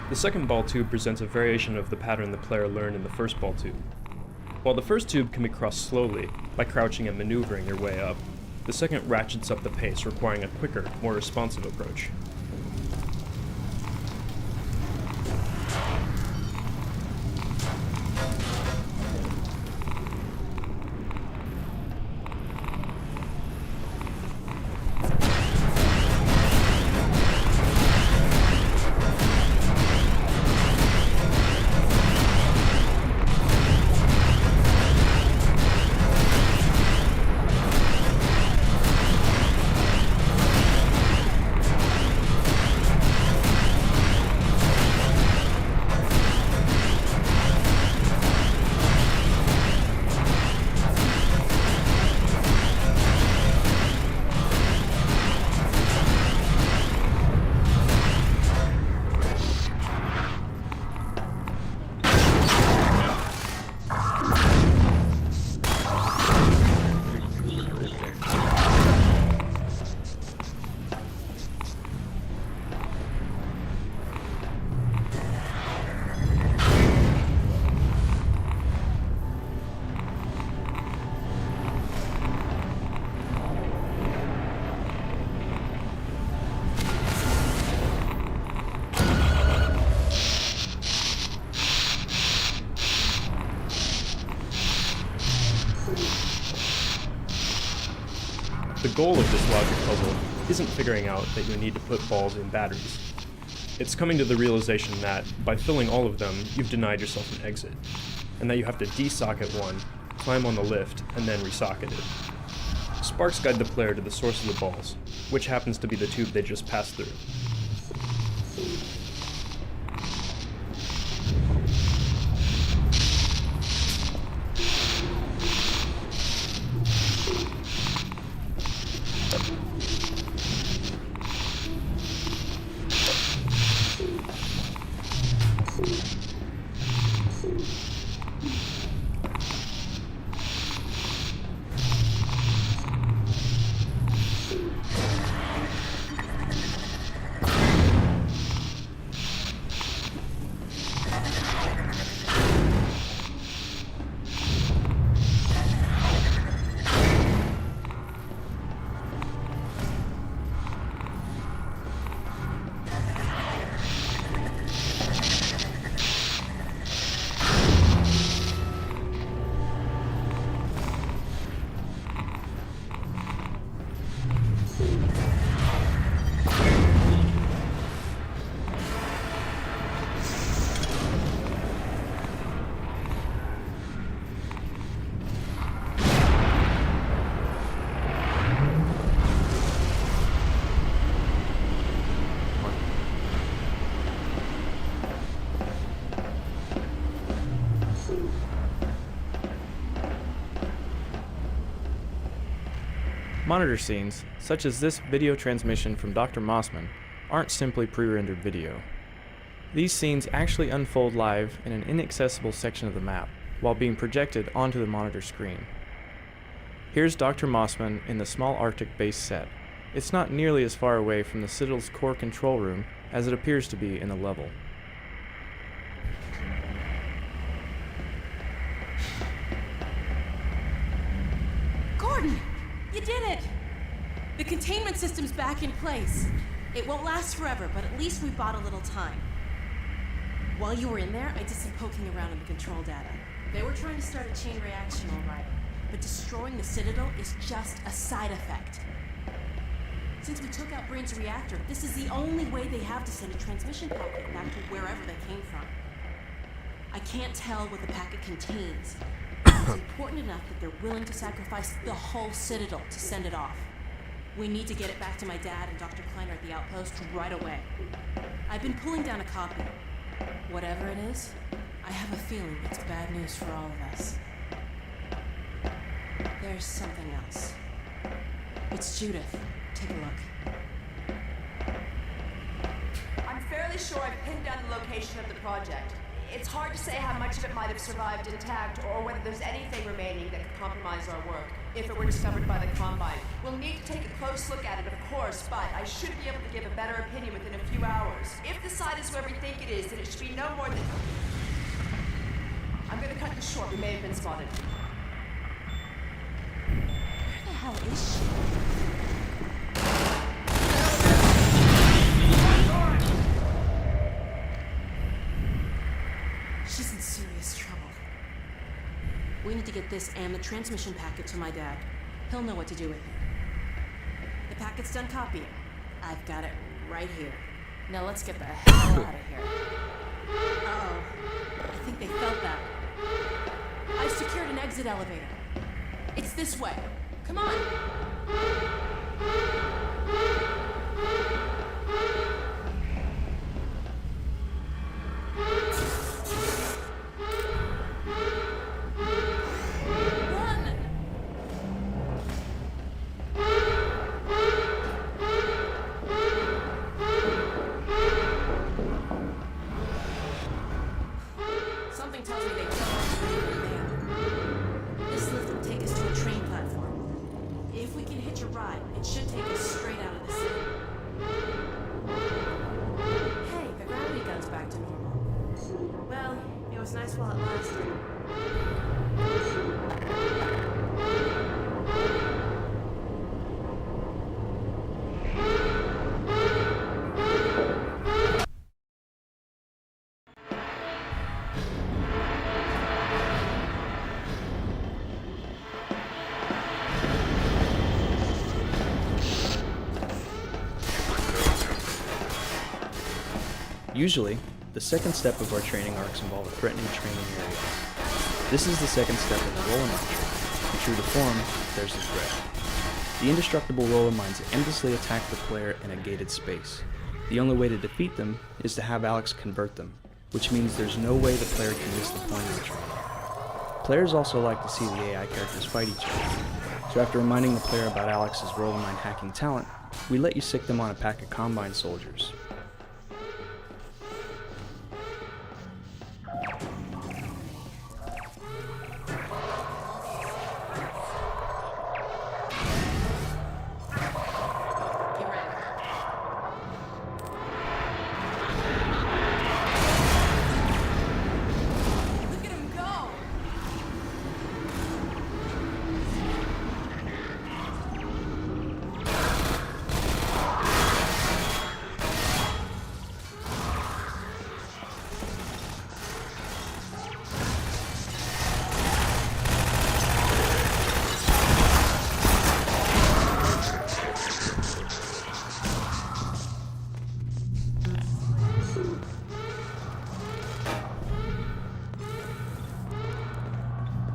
The second ball tube presents a variation of the pattern the player learned in the first ball tube. While the first tube can be crossed slowly, by crouching and maneuvering your way up, the second ratchets up the pace, requiring a quicker, more responsive approach. The goal of this logic puzzle isn't figuring out that you need to put balls in batteries. It's coming to the realization that, by filling all of them, you've denied yourself an exit, and that you have to desocket one, climb on the lift, and then resocket it. Sparks guide the player to the source of the balls, which happens to be the tube they just passed through. Monitor scenes, such as this video transmission from Dr. Mossman, aren't simply pre-rendered video. These scenes actually unfold live in an inaccessible section of the map, while being projected onto the monitor screen. Here's Dr. Mossman in the small Arctic base set. It's not nearly as far away from the Citadel's core control room as it appears to be in the level. Gordon! You did it! The containment system's back in place. It won't last forever, but at least we bought a little time. While you were in there, I did some poking around in the control data. They were trying to start a chain reaction, all right, but destroying the Citadel is just a side effect. Since we took out Brain's reactor, this is the only way they have to send a transmission packet back to wherever they came from. I can't tell what the packet contains. It's important enough that they're willing to sacrifice the whole Citadel to send it off. We need to get it back to my dad and Dr. Kleiner at the outpost right away. I've been pulling down a copy. Whatever it is, I have a feeling it's bad news for all of us. There's something else. It's Judith. Take a look. I'm fairly sure I've pinned down the location of the project. It's hard to say how much of it might have survived intact, or whether there's anything remaining that could compromise our work, if it were discovered by the Combine. We'll need to take a close look at it, of course, but I should be able to give a better opinion within a few hours. If the site is where we think it is, then it should be no more than... I'm gonna cut this short. We may have been spotted. Where the hell is she? She's in serious trouble. We need to get this and the transmission packet to my dad. He'll know what to do with it. The packet's done copying. I've got it right here. Now let's get the hell out of here. Uh-oh. I think they felt that. I've secured an exit elevator. It's this way. Come on! Something tells me they don't want to leave it there. This lift will take us to a train platform. If we can hitch a ride, it should take us straight out of the city. Hey, the gravity gun's back to normal. Well, it was nice while it lasted. Usually, the second step of our training arcs involve a threatening training area. This is the second step of the roller mine training. In true to form, there's the threat. The indestructible roller mines endlessly attack the player in a gated space. The only way to defeat them is to have Alex convert them, which means there's no way the player can miss the point of the training. Players also like to see the AI characters fight each other. So after reminding the player about Alex's roller mine hacking talent, we let you sick them on a pack of Combine soldiers.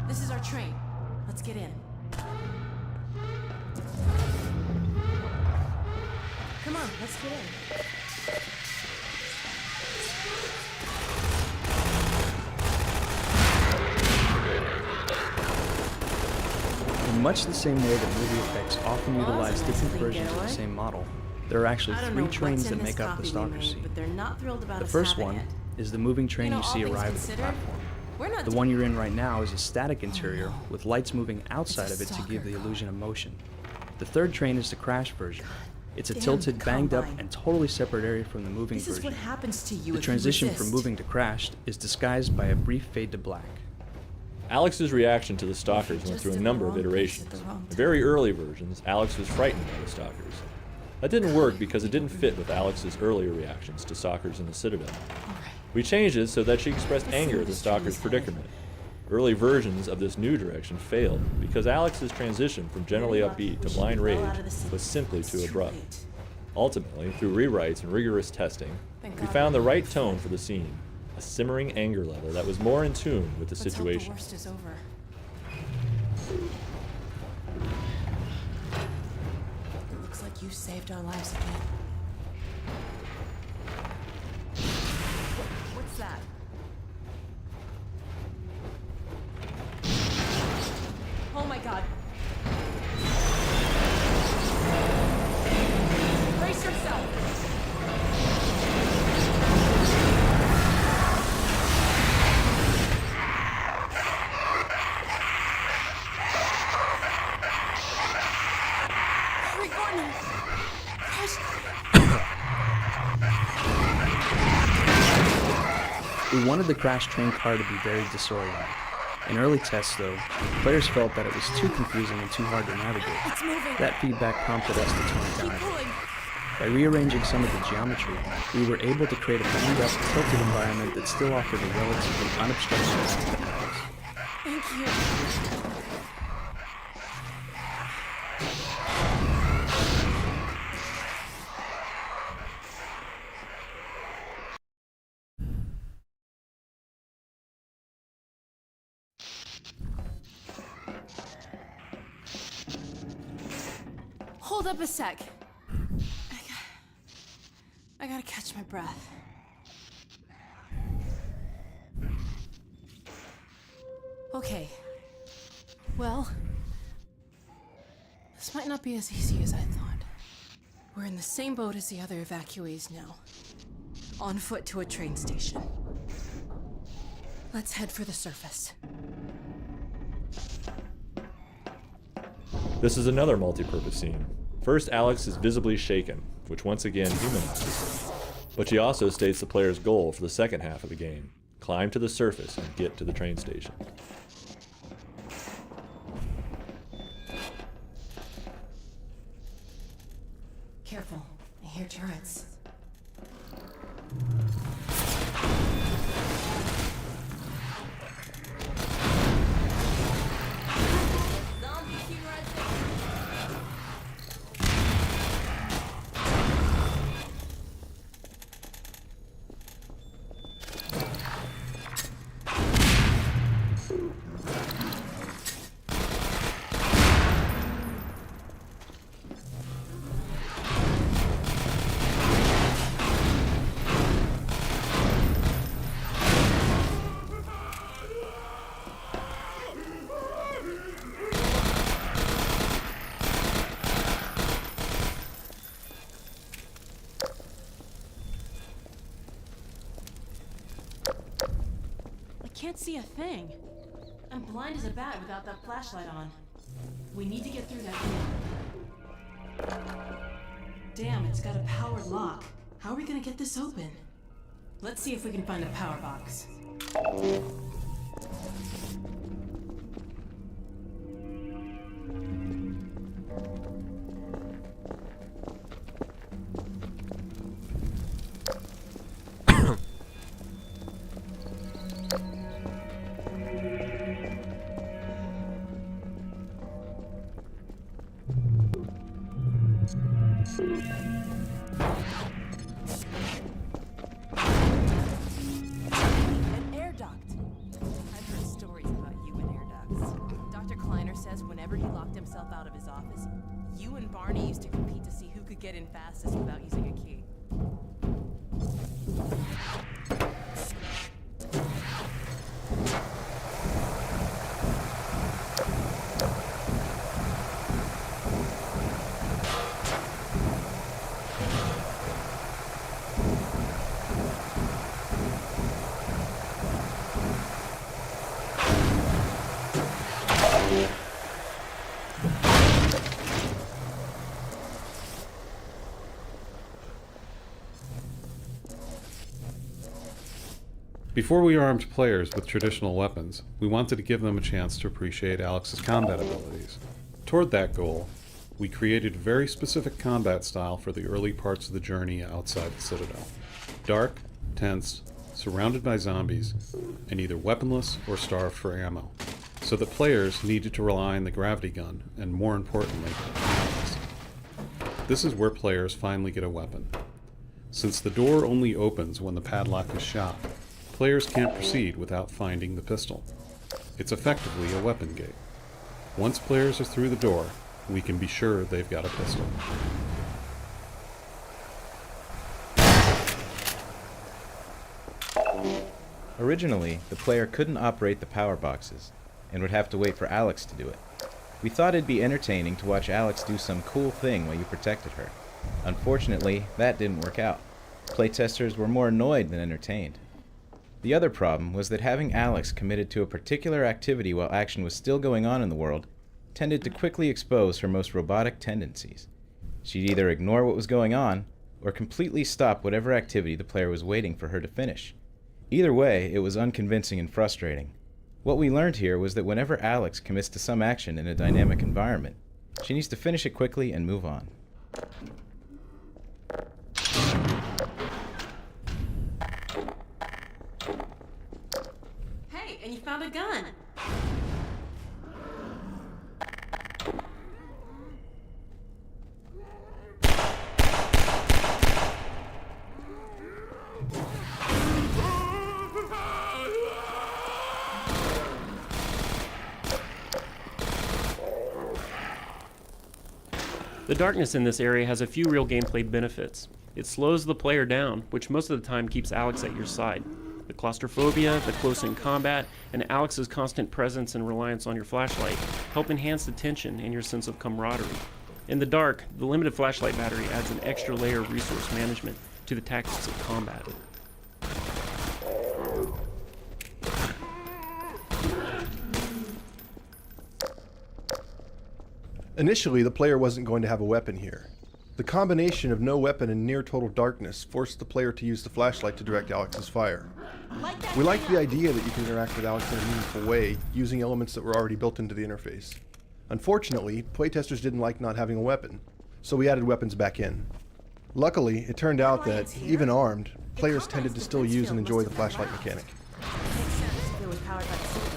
This is our train. Let's get in. Come on, let's get in. In much the same way that movie effects often utilize different versions of the same model, there are actually three trains that make up the stalker scene. The first one is the moving train you see arrive at the platform. The one you're in right now is a static interior with lights moving outside of it to give the illusion of motion. The third train is the crash version. It's a tilted, banged up, and totally separate area from the moving version. This is what happens to you The if transition you from resist. moving to crashed is disguised by a brief fade to black. Alex's reaction to the stalkers went through a number of iterations. In very early versions, Alex was frightened by the stalkers. That didn't work because it didn't fit with Alex's earlier reactions to stalkers in the Citadel. We changed it so that she expressed anger at the stalker's predicament. Early versions of this new direction failed because Alex's transition from generally upbeat to blind rage was simply too abrupt. Ultimately, through rewrites and rigorous testing, we found the right tone for the scene, a simmering anger level that was more in tune with the situation. Let's hope the worst is over. It looks like you saved our lives again. What's that? Oh my god. Brace yourself. Hurry, Gordon. We wanted the crash train car to be very disorienting. In early tests, though, players felt that it was too confusing and too hard to navigate. It's moving. That feedback prompted us to tone it Keep down. pulling. By rearranging some of the geometry, we were able to create a banged-up, tilted environment that still offered a relatively unobstructed view to Alex. Thank you. Hold up a sec. I gotta catch my breath. Okay. Well, this might not be as easy as I thought. We're in the same boat as the other evacuees now. On foot to a train station. Let's head for the surface. This is another multi-purpose scene. First, Alex is visibly shaken, which once again humanizes her. But she also states the player's goal for the second half of the game: climb to the surface and get to the train station. Careful, I hear turrets. can't see a thing. I'm blind as a bat without that flashlight on. We need to get through that gate. Damn, it's got a powered lock. How are we gonna get this open? Let's see if we can find a power box. An air duct. I've heard stories about you and air ducts. Dr. Kleiner says whenever he locked himself out of his office, you and Barney used to compete to see who could get in fastest without using a key. Before we armed players with traditional weapons, we wanted to give them a chance to appreciate Alex's combat abilities. Toward that goal, we created a very specific combat style for the early parts of the journey outside the Citadel. Dark, tense, surrounded by zombies, and either weaponless or starved for ammo, so that players needed to rely on the gravity gun, and more importantly, Alex. This is where players finally get a weapon. Since the door only opens when the padlock is shot, players can't proceed without finding the pistol. It's effectively a weapon gate. Once players are through the door, we can be sure they've got a pistol. Originally, the player couldn't operate the power boxes, and would have to wait for Alex to do it. We thought it'd be entertaining to watch Alex do some cool thing while you protected her. Unfortunately, that didn't work out. Playtesters were more annoyed than entertained. The other problem was that having Alex committed to a particular activity while action was still going on in the world tended to quickly expose her most robotic tendencies. She'd either ignore what was going on, or completely stop whatever activity the player was waiting for her to finish. Either way, it was unconvincing and frustrating. What we learned here was that whenever Alex commits to some action in a dynamic environment, she needs to finish it quickly and move on. Hey, and you found a gun! The darkness in this area has a few real gameplay benefits. It slows the player down, which most of the time keeps Alex at your side. The claustrophobia, the close-in combat, and Alex's constant presence and reliance on your flashlight help enhance the tension and your sense of camaraderie. In the dark, the limited flashlight battery adds an extra layer of resource management to the tactics of combat. Initially, the player wasn't going to have a weapon here. The combination of no weapon and near total darkness forced the player to use the flashlight to direct Alex's fire. We liked the idea that you can interact with Alex in a meaningful way, using elements that were already built into the interface. Unfortunately, playtesters didn't like not having a weapon, so we added weapons back in. Luckily, it turned out that, even armed, players tended to still use and enjoy the flashlight mechanic. Makes sense if it was powered by the Citadel.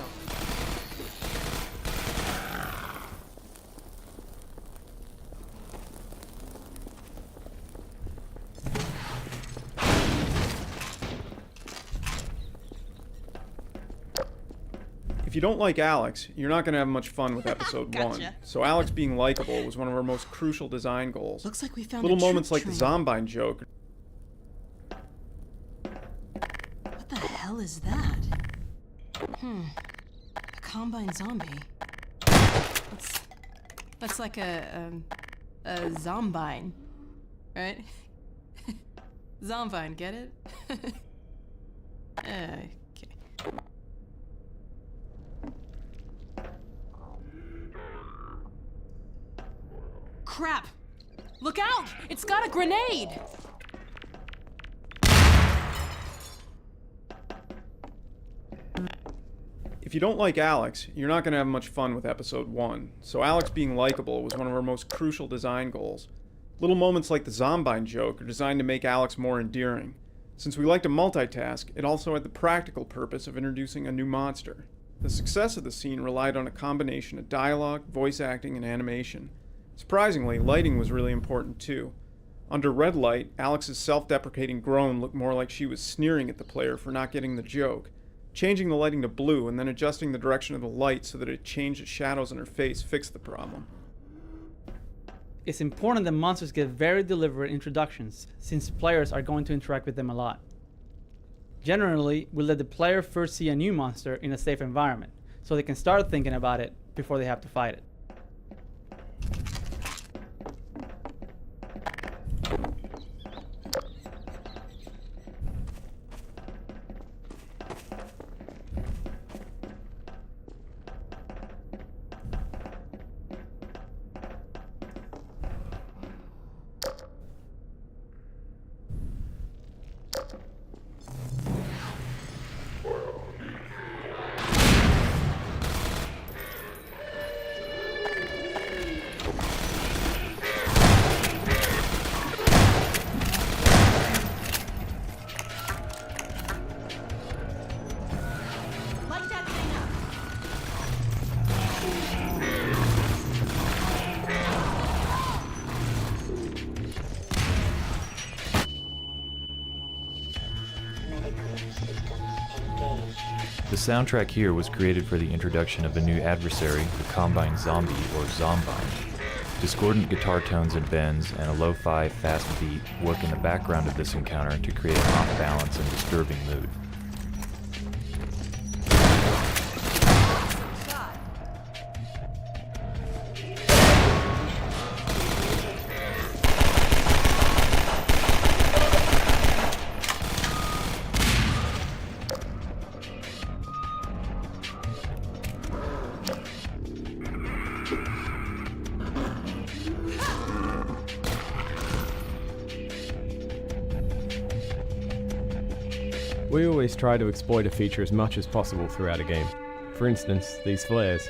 If you don't like Alex, you're not going to have much fun with episode 1. So Alex being likable was one of our most crucial design goals. Looks like we found Little a moments troop like the train. Zombine joke. What the hell is that? A combine zombie. That's like a zombine, right? Zombine, get it? Okay. Crap! Look out! It's got a grenade! If you don't like Alex, you're not going to have much fun with Episode 1, so Alex being likable was one of our most crucial design goals. Little moments like the Zombine joke are designed to make Alex more endearing. Since we like to multitask, it also had the practical purpose of introducing a new monster. The success of the scene relied on a combination of dialogue, voice acting, and animation. Surprisingly, lighting was really important too. Under red light, Alex's self-deprecating groan looked more like she was sneering at the player for not getting the joke. Changing the lighting to blue and then adjusting the direction of the light so that it changed the shadows on her face fixed the problem. It's important that monsters get very deliberate introductions, since players are going to interact with them a lot. Generally, we let the player first see a new monster in a safe environment, so they can start thinking about it before they have to fight it. The soundtrack here was created for the introduction of a new adversary, the Combine Zombie, or Zombine. Discordant guitar tones and bends and a lo-fi fast beat work in the background of this encounter to create an off-balance and disturbing mood. We always try to exploit a feature as much as possible throughout a game. For instance, these flares.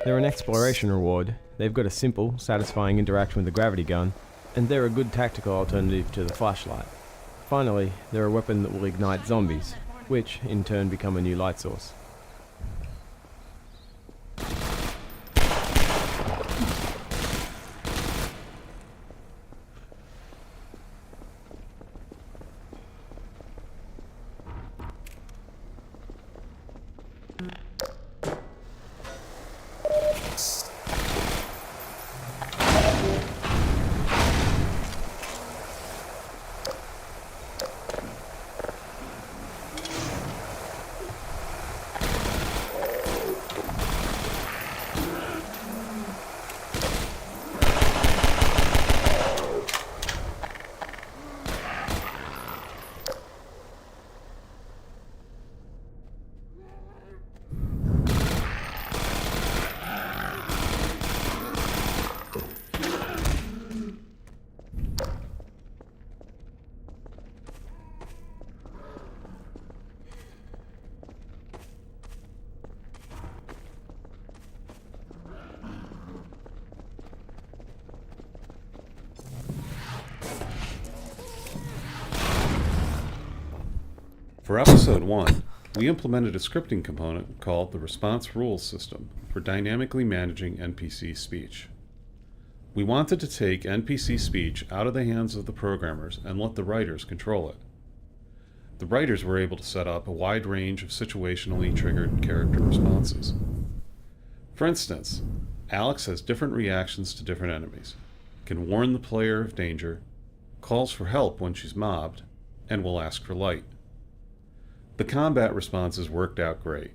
They're an exploration reward, they've got a simple, satisfying interaction with the gravity gun, and they're a good tactical alternative to the flashlight. Finally, they're a weapon that will ignite zombies, which in turn become a new light source. For Episode 1, we implemented a scripting component called the Response Rules System for dynamically managing NPC speech. We wanted to take NPC speech out of the hands of the programmers and let the writers control it. The writers were able to set up a wide range of situationally triggered character responses. For instance, Alex has different reactions to different enemies, can warn the player of danger, calls for help when she's mobbed, and will ask for light. The combat responses worked out great,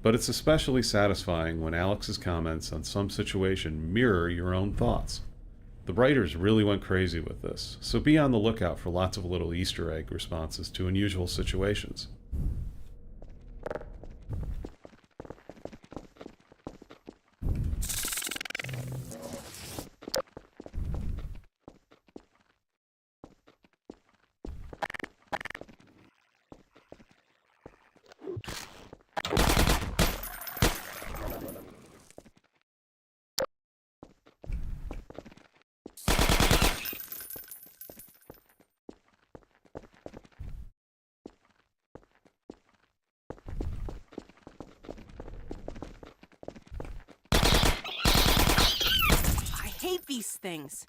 but it's especially satisfying when Alex's comments on some situation mirror your own thoughts. The writers really went crazy with this, so be on the lookout for lots of little Easter egg responses to unusual situations. things.